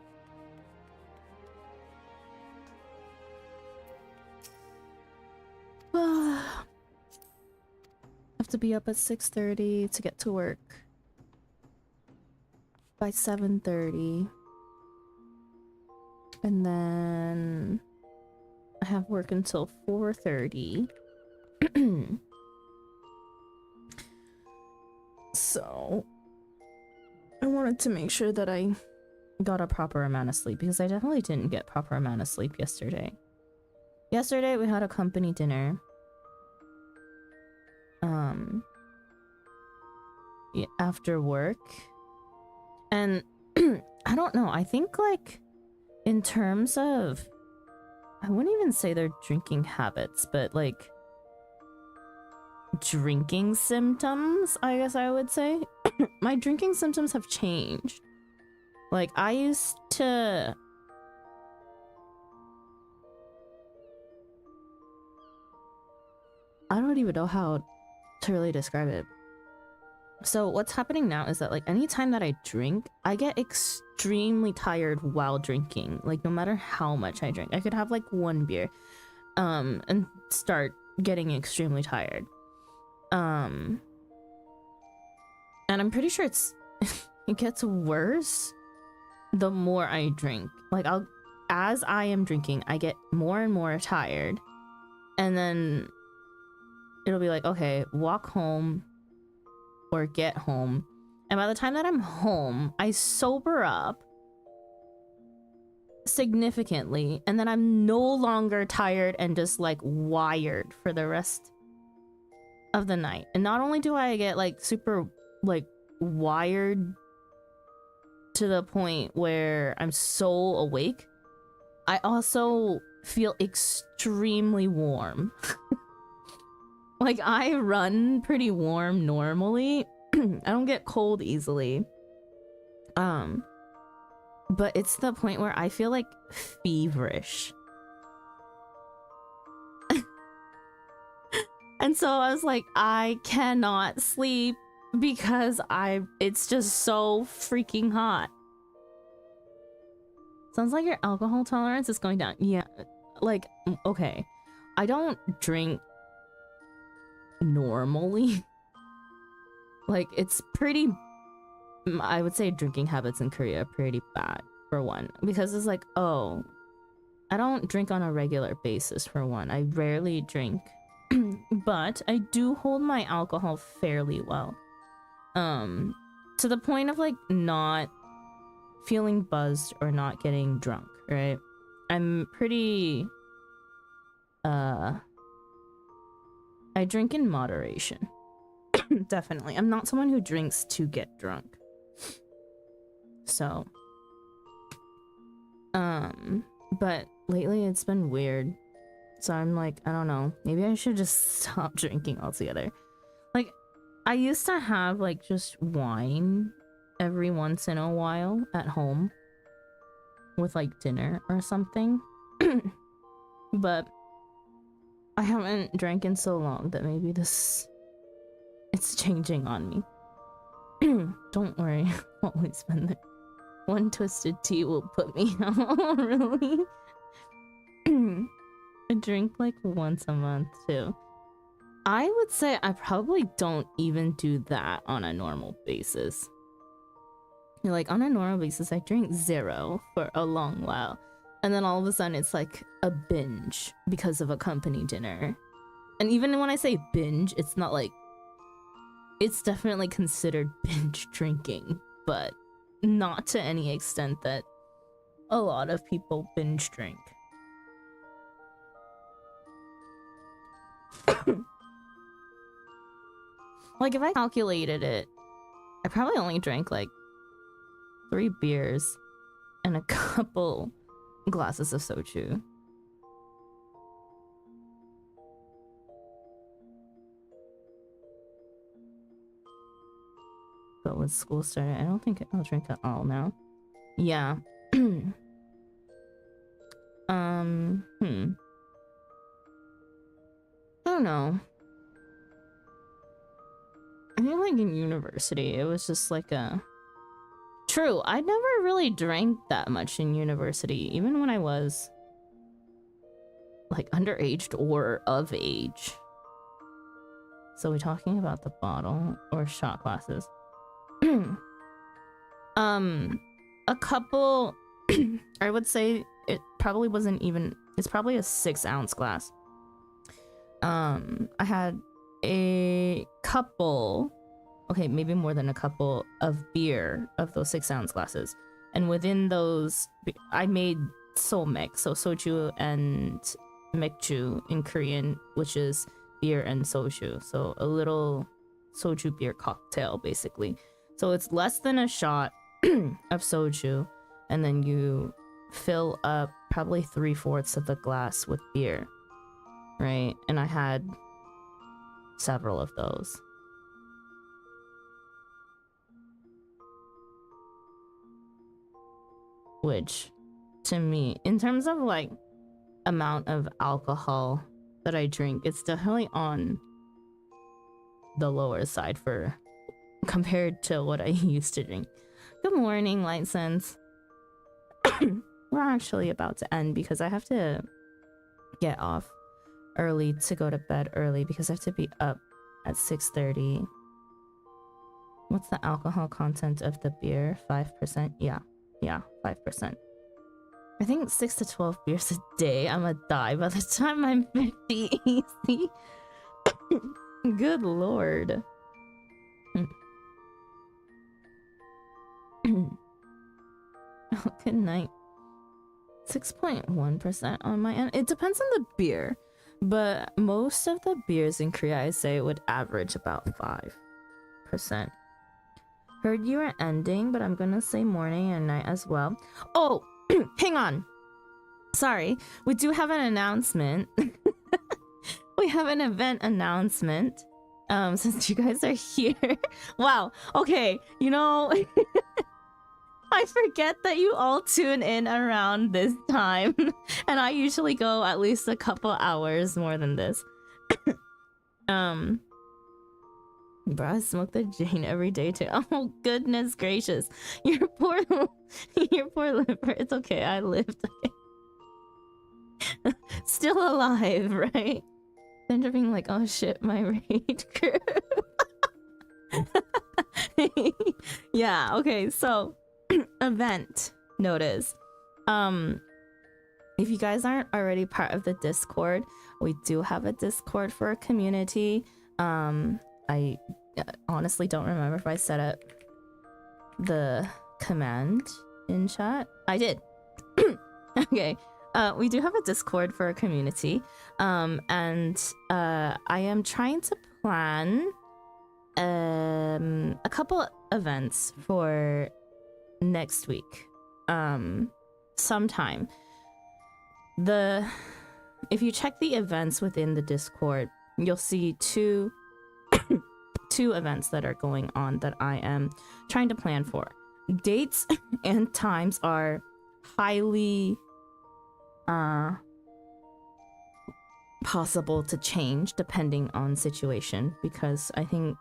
I have to be up at 6:30 to get to work by 7:30. And then I have work until 4:30. So I wanted to make sure that I got a proper amount of sleep because I definitely didn't get proper amount of sleep yesterday. Yesterday we had a company dinner. Yeah, after work. And I don't know, I think like in terms of, I wouldn't even say their drinking habits, but like drinking symptoms, I guess I would say. My drinking symptoms have changed. Like, I used to... I don't even know how to really describe it. So what's happening now is that, like, anytime that I drink, I get extremely tired while drinking. Like, no matter how much I drink. I could have, like, one beer, and start getting extremely tired. And I'm pretty sure it gets worse the more I drink. Like, as I am drinking, I get more and more tired, and then it'll be like, okay, walk home or get home, and by the time that I'm home, I sober up significantly, and then I'm no longer tired and just like wired for the rest of the night. And not only do I get like super like wired to the point where I'm so awake, I also feel extremely warm. Like, I run pretty warm normally. I don't get cold easily. But it's the point where I feel like feverish. And so I was like, I cannot sleep because it's just so freaking hot. Sounds like your alcohol tolerance is going down. Yeah, like, okay. I don't drink normally. Like, it's pretty, I would say drinking habits in Korea are pretty bad, for one, because it's like, oh, I don't drink on a regular basis, for one. I rarely drink, but I do hold my alcohol fairly well, to the point of like not feeling buzzed or not getting drunk, right? I'm pretty I drink in moderation. Definitely. I'm not someone who drinks to get drunk. So, but lately it's been weird. So I'm like, I don't know. Maybe I should just stop drinking altogether. Like, I used to have like just wine every once in a while at home with like dinner or something. But I haven't drank in so long that maybe it's changing on me. Don't worry, I'll always been there. One twisted tea will put me out, really. I drink like once a month too. I would say I probably don't even do that on a normal basis. Like, on a normal basis, I drink 0 for a long while. And then all of a sudden, it's like a binge because of a company dinner. And even when I say binge, it's not like... It's definitely considered binge drinking, but not to any extent that a lot of people binge drink. Like, if I calculated it, I probably only drank like 3 beers and a couple glasses of soju. But with school started, I don't think I'll drink at all now. Yeah. I don't know. I feel like in university, it was just like a... True, I never really drank that much in university, even when I was like underaged or of age. So we're talking about the bottle or shot glasses. A couple, I would say it probably wasn't even, it's probably a 6-ounce glass. I had a couple, okay, maybe more than a couple of beer of those 6-ounce glasses. And within those, I made solmek, so soju and mekju in Korean, which is beer and soju. So a little soju beer cocktail, basically. So it's less than a shot of soju, and then you fill up probably 3/4 of the glass with beer, right? And I had several of those. Which, to me, in terms of like amount of alcohol that I drink, it's definitely on the lower side for compared to what I used to drink. Good morning, Light Sense. We're actually about to end because I have to get off early to go to bed early because I have to be up at 6:30. What's the alcohol content of the beer? 5%? Yeah, 5%. I think 6 to 12 beers a day. I'm gonna die by the time I'm 50 easy. Good lord. Oh, good night. 6.1% on my end. It depends on the beer, but most of the beers in Korea, I say, would average about 5%. Heard you were ending, but I'm gonna say morning and night as well. Oh, hang on. Sorry, we do have an announcement. We have an event announcement. Since you guys are here. Wow. Okay, you know, I forget that you all tune in around this time, and I usually go at least a couple hours more than this. Bro, I smoke the Jane every day too. Oh goodness gracious, your poor liver. It's okay, I lived. Still alive, right? Then being like, oh shit, my rage crew. Yeah, okay, so event notice. If you guys aren't already part of the Discord, we do have a Discord for a community. I honestly don't remember if I set up the command in chat. I did. Okay. We do have a Discord for a community. And I am trying to plan a couple events for next week. Sometime. If you check the events within the Discord, you'll see two events that are going on that I am trying to plan for. Dates and times are highly possible to change depending on situation, because I think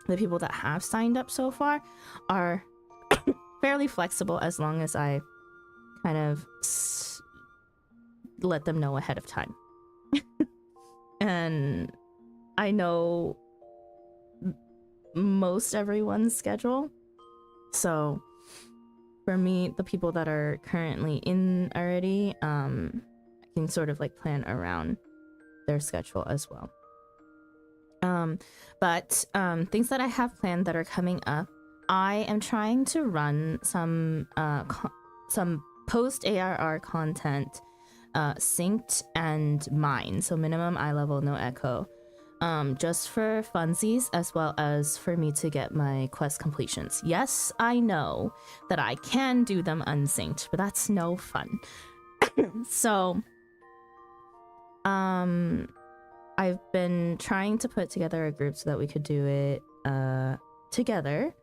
the people that have signed up so far are fairly flexible as long as I kind of let them know ahead of time. And I know most everyone's schedule, so for me, the people that are currently in already, I can sort of like plan around their schedule as well. But things that I have planned that are coming up, I am trying to run some post ARR content, synced and mined, so minimum eye level, no echo, just for funsies, as well as for me to get my quest completions. Yes, I know that I can do them unsynced, but that's no fun. So I've been trying to put together a group so that we could do it together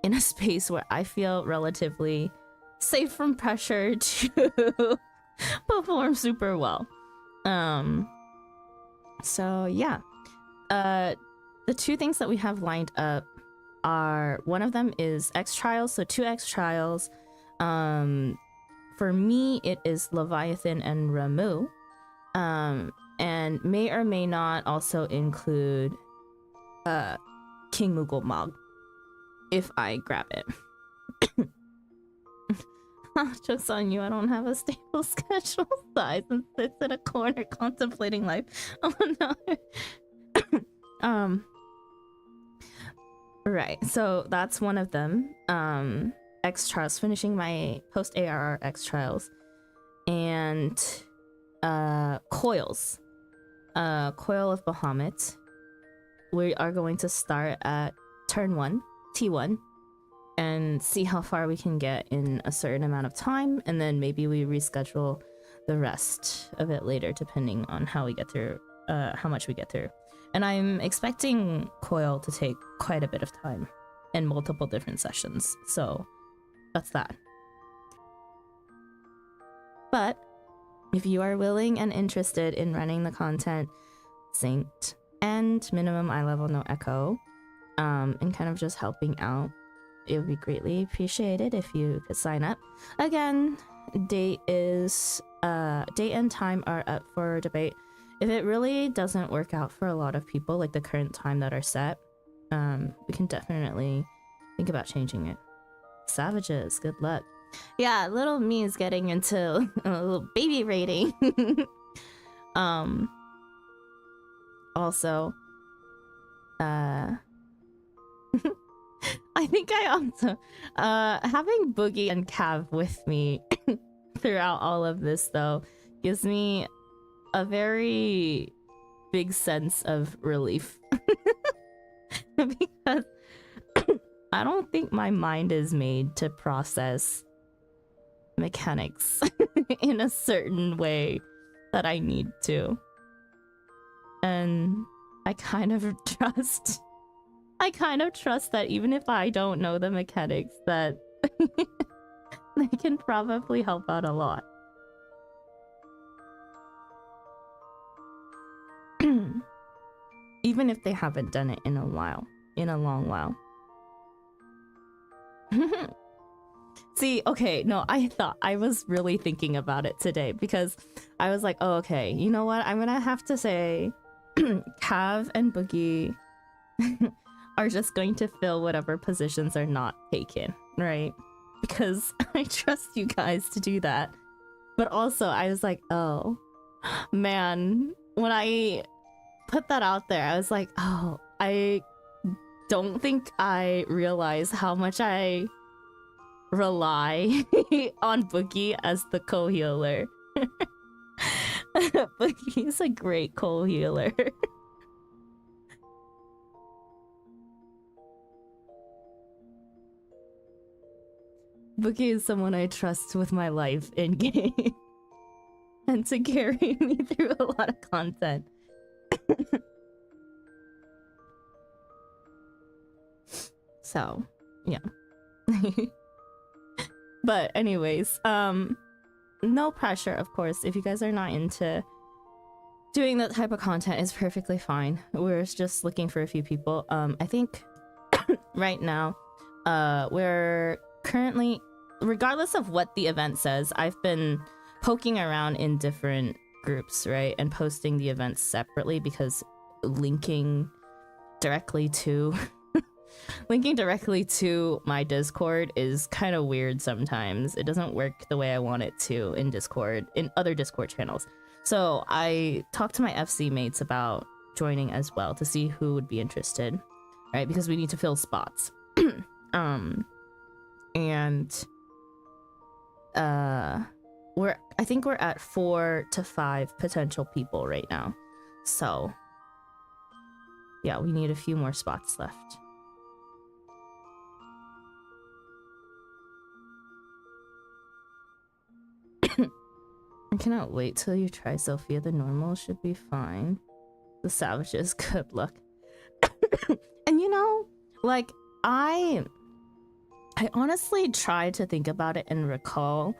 in a space where I feel relatively safe from pressure to perform super well. So yeah. The two things that we have lined up are, one of them is X trials, so 2 X trials. For me, it is Leviathan and Ramu, and may or may not also include King Moogle Mog if I grab it. Joke's on you, I don't have a stable schedule size and sits in a corner contemplating life. Oh no. Right, so that's one of them. X trials, finishing my post ARR X trials, and coils, coil of Bahamut. We are going to start at turn 1, T1, and see how far we can get in a certain amount of time, and then maybe we reschedule the rest of it later depending on how we get through, how much we get through. And I'm expecting Coil to take quite a bit of time in multiple different sessions. So that's that. But if you are willing and interested in running the content synced and minimum eye level no echo, and kind of just helping out, it would be greatly appreciated if you could sign up. Again, date and time are up for debate. If it really doesn't work out for a lot of people, like the current time that are set, we can definitely think about changing it. Savages, good luck. Yeah, little me is getting into a little baby rating. Also, I think I also, having Boogie and Cav with me throughout all of this, though, gives me a very big sense of relief. Because I don't think my mind is made to process mechanics in a certain way that I need to. And I kind of trust that even if I don't know the mechanics, that they can probably help out a lot. Even if they haven't done it in a long while. See, okay, no, I was really thinking about it today because I was like, oh, okay, you know what? I'm gonna have to say Cav and Boogie are just going to fill whatever positions are not taken, right? Because I trust you guys to do that. But also, I was like, oh, man, when I put that out there, I was like, oh, I don't think I realize how much I rely on Boogie as the co-healer. Boogie's a great co-healer. Boogie is someone I trust with my life in game and to carry me through a lot of content. So, yeah. But anyways, no pressure, of course. If you guys are not into doing that type of content, is perfectly fine. We're just looking for a few people. I think right now, we're currently, regardless of what the event says, I've been poking around in different groups, right, and posting the events separately because linking directly to my Discord is kind of weird sometimes. It doesn't work the way I want it to in Discord, in other Discord channels. So I talked to my FC mates about joining as well to see who would be interested, right? Because we need to fill spots. And I think we're at 4 to 5 potential people right now. So yeah, we need a few more spots left. I cannot wait till you try Sophia. The normal should be fine. The savages, good luck. And you know, like, I honestly tried to think about it and recall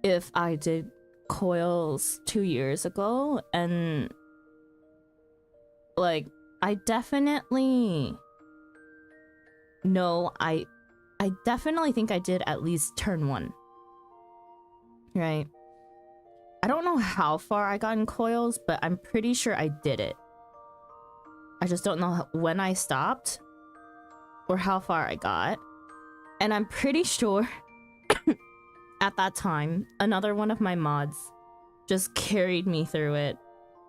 if I did coils 2 years ago, and like, I definitely know I definitely think I did at least turn 1. Right? I don't know how far I got in coils, but I'm pretty sure I did it. I just don't know when I stopped or how far I got. And I'm pretty sure at that time, another one of my mods just carried me through it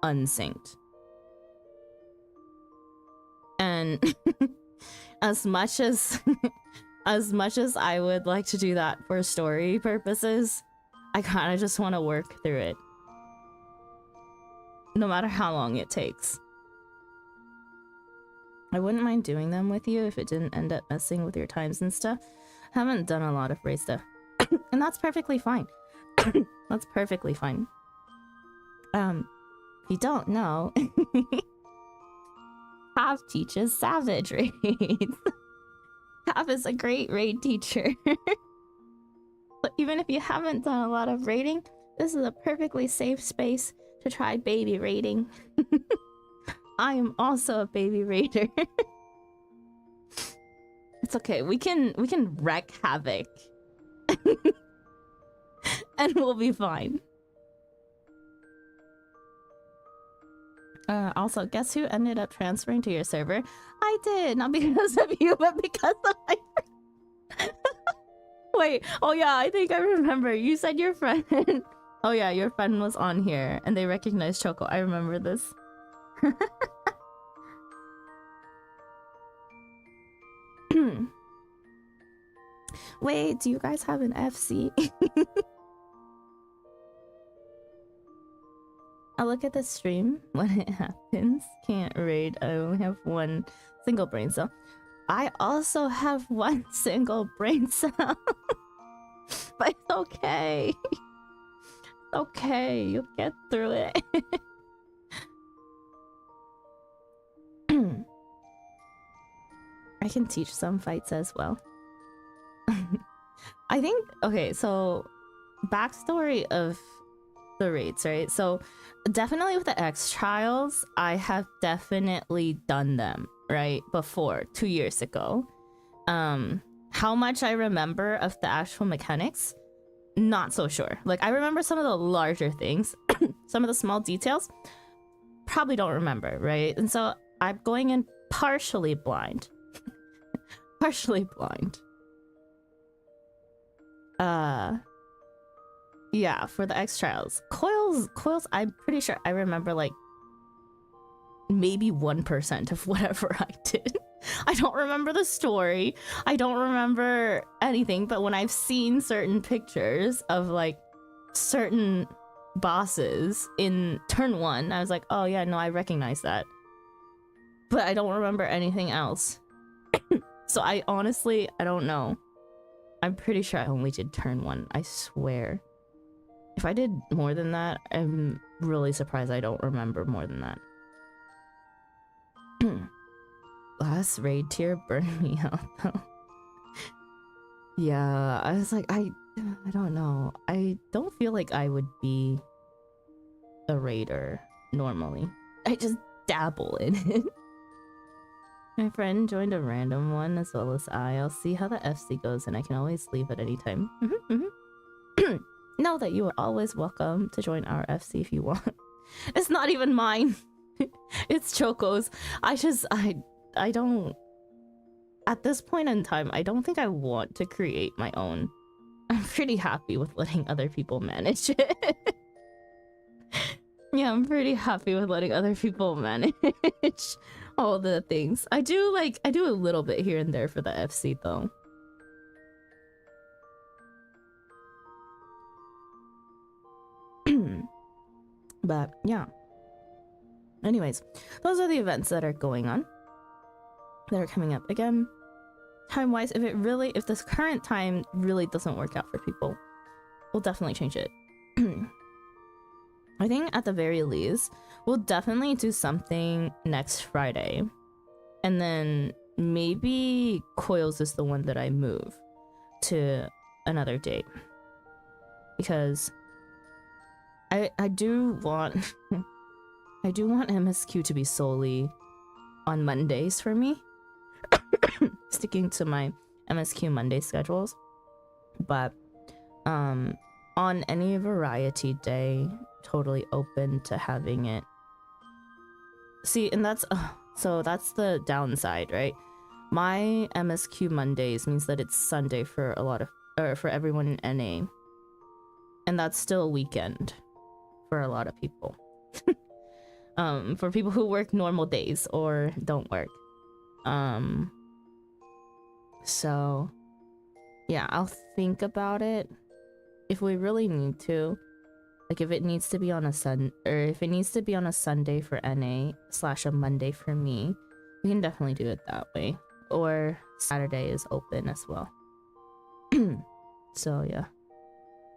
unsynced. And as much as I would like to do that for story purposes, I kind of just want to work through it, no matter how long it takes. I wouldn't mind doing them with you if it didn't end up messing with your times and stuff. I haven't done a lot of raid stuff, and that's perfectly fine. That's perfectly fine. If you don't know, Cav teaches savage raids. Cav is a great raid teacher. But even if you haven't done a lot of raiding, this is a perfectly safe space to try baby raiding. I am also a baby raider. It's okay. We can wreak havoc. And we'll be fine. Also, guess who ended up transferring to your server? I did, not because of you, but because of my friend. Wait, oh yeah, I think I remember. You said your friend. Oh yeah, your friend was on here and they recognized Choco. I remember this. Wait, do you guys have an FC? I'll look at the stream when it happens. Can't raid. I only have one single brain cell. I also have one single brain cell. But it's okay. It's okay. You'll get through it. I can teach some fights as well. I think, okay, so backstory of the raids, right? So definitely with the X trials, I have definitely done them, right? Before, 2 years ago. How much I remember of the actual mechanics, not so sure. Like, I remember some of the larger things, some of the small details, probably don't remember, right? And so I'm going in partially blind. Partially blind. Yeah, for the X trials. Coils, I'm pretty sure I remember like maybe 1% of whatever I did. I don't remember the story. I don't remember anything, but when I've seen certain pictures of like certain bosses in turn 1, I was like, oh yeah, no, I recognize that. But I don't remember anything else. So I honestly, I don't know. I'm pretty sure I only did turn 1, I swear. If I did more than that, I'm really surprised I don't remember more than that. Last raid tier burned me out though. Yeah, I was like, I don't know. I don't feel like I would be a raider normally. I just dabble in it. My friend joined a random one as well as I'll see how the FC goes and I can always leave at any time. Know that you are always welcome to join our FC if you want. It's not even mine. It's Choco's. I don't... At this point in time, I don't think I want to create my own. I'm pretty happy with letting other people manage it. Yeah, I'm pretty happy with letting other people manage all the things. I do a little bit here and there for the FC though. But yeah. Anyways, those are the events that are going on. That are coming up. Again, time-wise, if this current time really doesn't work out for people, we'll definitely change it. I think at the very least, we'll definitely do something next Friday. And then maybe Coils is the one that I move to another date. Because I do want I do want MSQ to be solely on Mondays for me. Sticking to my MSQ Monday schedules. But on any variety day, totally open to having it. See, and that's so that's the downside, right? My MSQ Mondays means that it's Sunday for a lot of for everyone in NA. And that's still a weekend for a lot of people. For people who work normal days or don't work. So yeah, I'll think about it if we really need to. Like if it needs to be on a if it needs to be on a Sunday for NA / a Monday for me, we can definitely do it that way. Or Saturday is open as well. So yeah.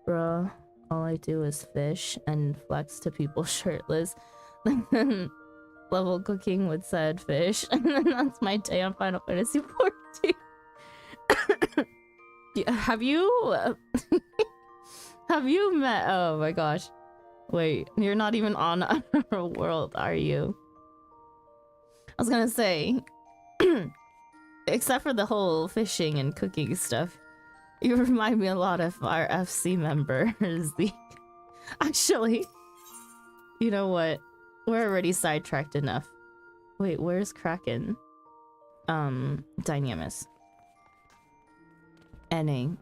Bruh, all I do is fish and flex to people shirtless. And level cooking with said fish, and then that's my day on Final Fantasy 14. Yeah, have you have you met? Oh my gosh! Wait, you're not even on our world, are you? I was gonna say, except for the whole fishing and cooking stuff, you remind me a lot of our FC members. Actually, you know what? We're already sidetracked enough. Wait, where's Kraken? Dynamis. NA.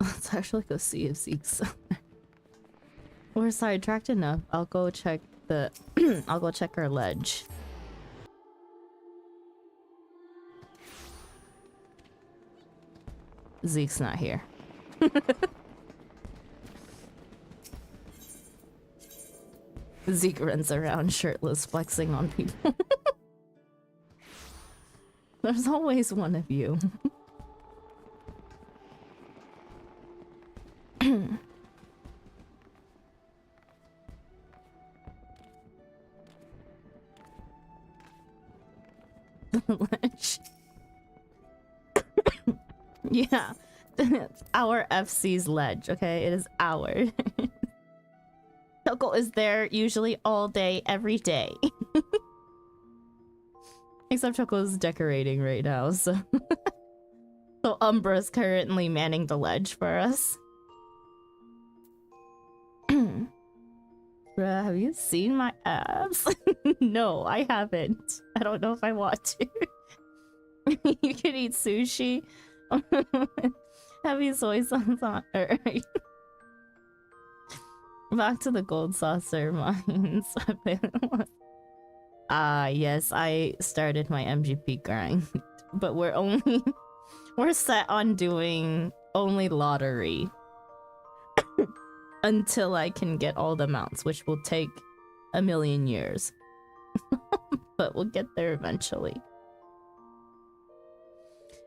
Let's actually go see if Zeke's. We're sidetracked enough. I'll go check the. I'll go check our ledge. Zeke's not here. Zeke runs around shirtless, flexing on people. There's always one of you. The ledge. Yeah. Our FC's ledge, okay? It is ours. Choco is there usually all day, every day. Except Choco's decorating right now, so... So Umbra's currently manning the ledge for us. Bruh, have you seen my abs? No, I haven't. I don't know if I want to. You can eat sushi. Heavy soy sauce on. Alright. Back to the gold saucer mines. Yes, I started my MGP grind. But we're set on doing only lottery. Until I can get all the mounts, which will take a million years. But we'll get there eventually.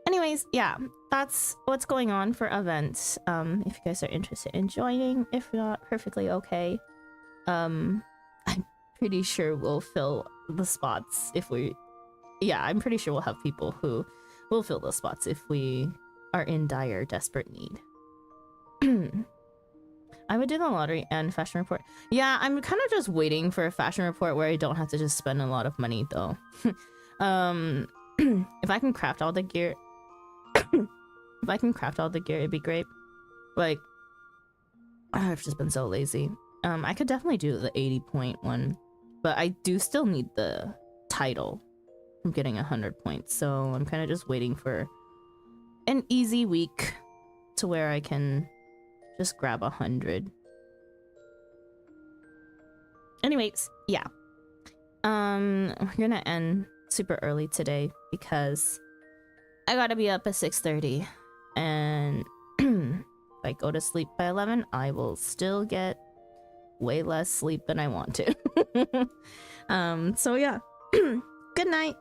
Anyways, yeah, that's what's going on for events. If you guys are interested in joining, if not, perfectly okay. I'm pretty sure we'll fill the spots if we... Yeah, I'm pretty sure we'll have people who will fill the spots if we are in dire, desperate need. I would do the lottery and fashion report. Yeah, I'm kind of just waiting for a fashion report where I don't have to just spend a lot of money, though. If I can craft all the gear... If I can craft all the gear, it'd be great. Like, I've just been so lazy. I could definitely do the 80-point one, but I do still need the title from getting 100 points, so I'm kind of just waiting for an easy week to where I can just grab 100. Anyways, yeah. We're gonna end super early today because I gotta be up at 6:30, and if I go to sleep by 11, I will still get way less sleep than I want to. So yeah. Good night,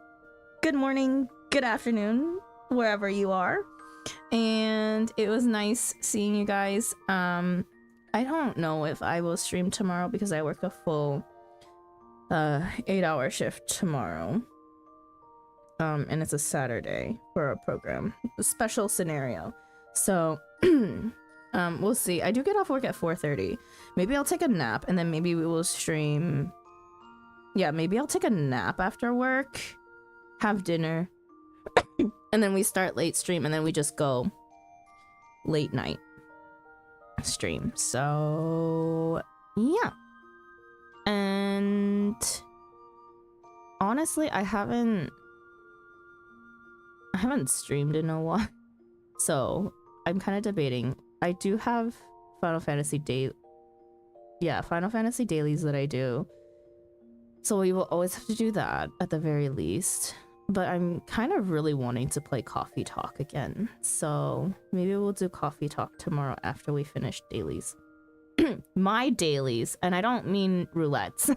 good morning, good afternoon, wherever you are. And it was nice seeing you guys. I don't know if I will stream tomorrow because I work a full 8-hour shift tomorrow. And it's a Saturday for a program, a special scenario. So we'll see. I do get off work at 4:30. Maybe I'll take a nap and then maybe we will stream. Yeah, maybe I'll take a nap after work, have dinner, and then we start late stream and then we just go late night stream. So yeah. And honestly, I haven't streamed in a while, so I'm kind of debating. I do have Final Fantasy Final Fantasy dailies that I do, so we will always have to do that at the very least. But I'm kind of really wanting to play Coffee Talk again, so maybe we'll do Coffee Talk tomorrow after we finish dailies. My dailies, and I don't mean roulettes.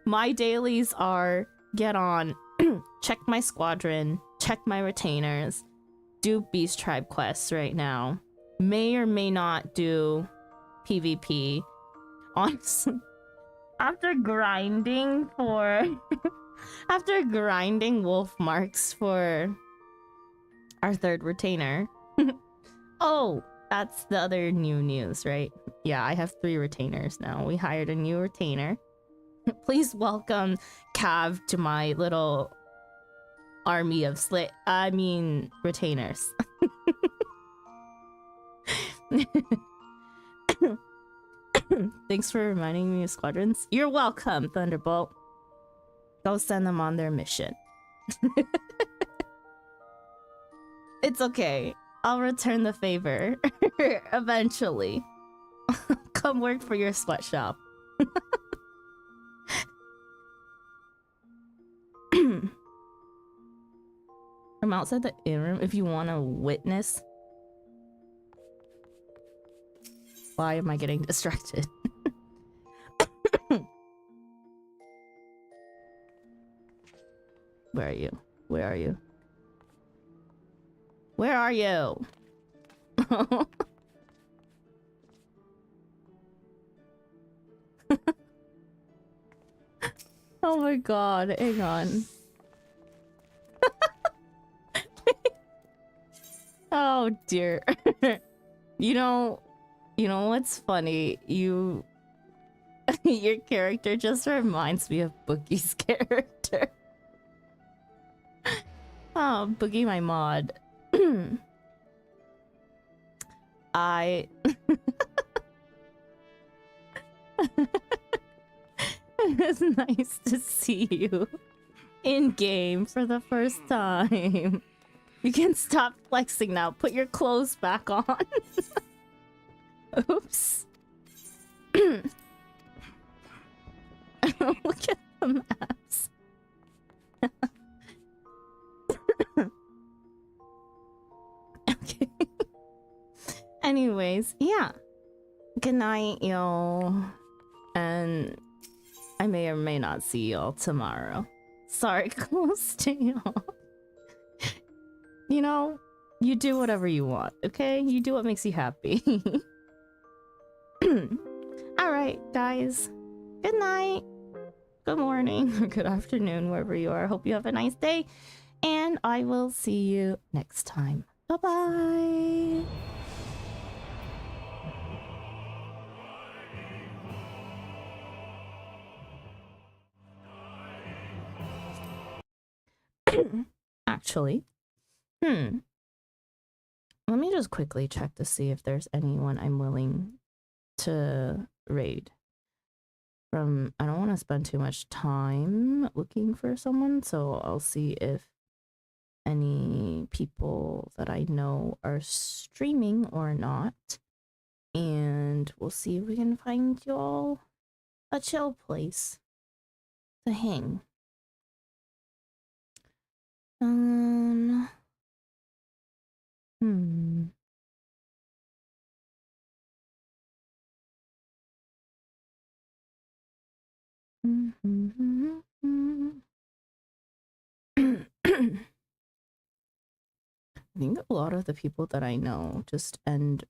My dailies are get on, check my squadron, check my retainers, do Beast Tribe quests right now. May or may not do PvP. Honestly, after grinding for after grinding wolf marks for our third retainer. Oh, that's the other new news, right? Yeah, I have 3 retainers now. We hired a new retainer. Please welcome Cav to my little army of retainers. Thanks for reminding me of squadrons. You're welcome, Thunderbolt. Go send them on their mission. It's okay. I'll return the favor. Eventually. Come work for your sweatshop. I'm outside the in room if you want to witness. Why am I getting distracted? Where are you? Where are you? Where are you? Oh my god, hang on. Oh dear. You know what's funny? Your character just reminds me of Boogie's character. Oh, Boogie, my mod. It's nice to see you in game for the first time. You can stop flexing now. Put your clothes back on. Oops. Look at the maps. Okay. Anyways, yeah. Good night, y'all. And I may or may not see y'all tomorrow. Sorry, close to y'all. You know, you do whatever you want, okay? You do what makes you happy. Alright, guys. Good night. Good morning or good afternoon, wherever you are. Hope you have a nice day. And I will see you next time. Bye-bye. Actually, let me just quickly check to see if there's anyone I'm willing to raid. I don't want to spend too much time looking for someone, so I'll see if any people that I know are streaming or not. And we'll see if we can find y'all a chill place to hang. I think a lot of the people that I know just end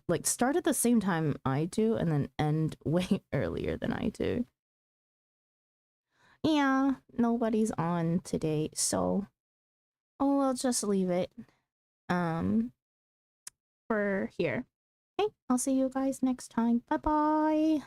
like start at the same time I do and then end way earlier than I do. Yeah, nobody's on today, so we'll just leave it for here. Okay, I'll see you guys next time. Bye bye.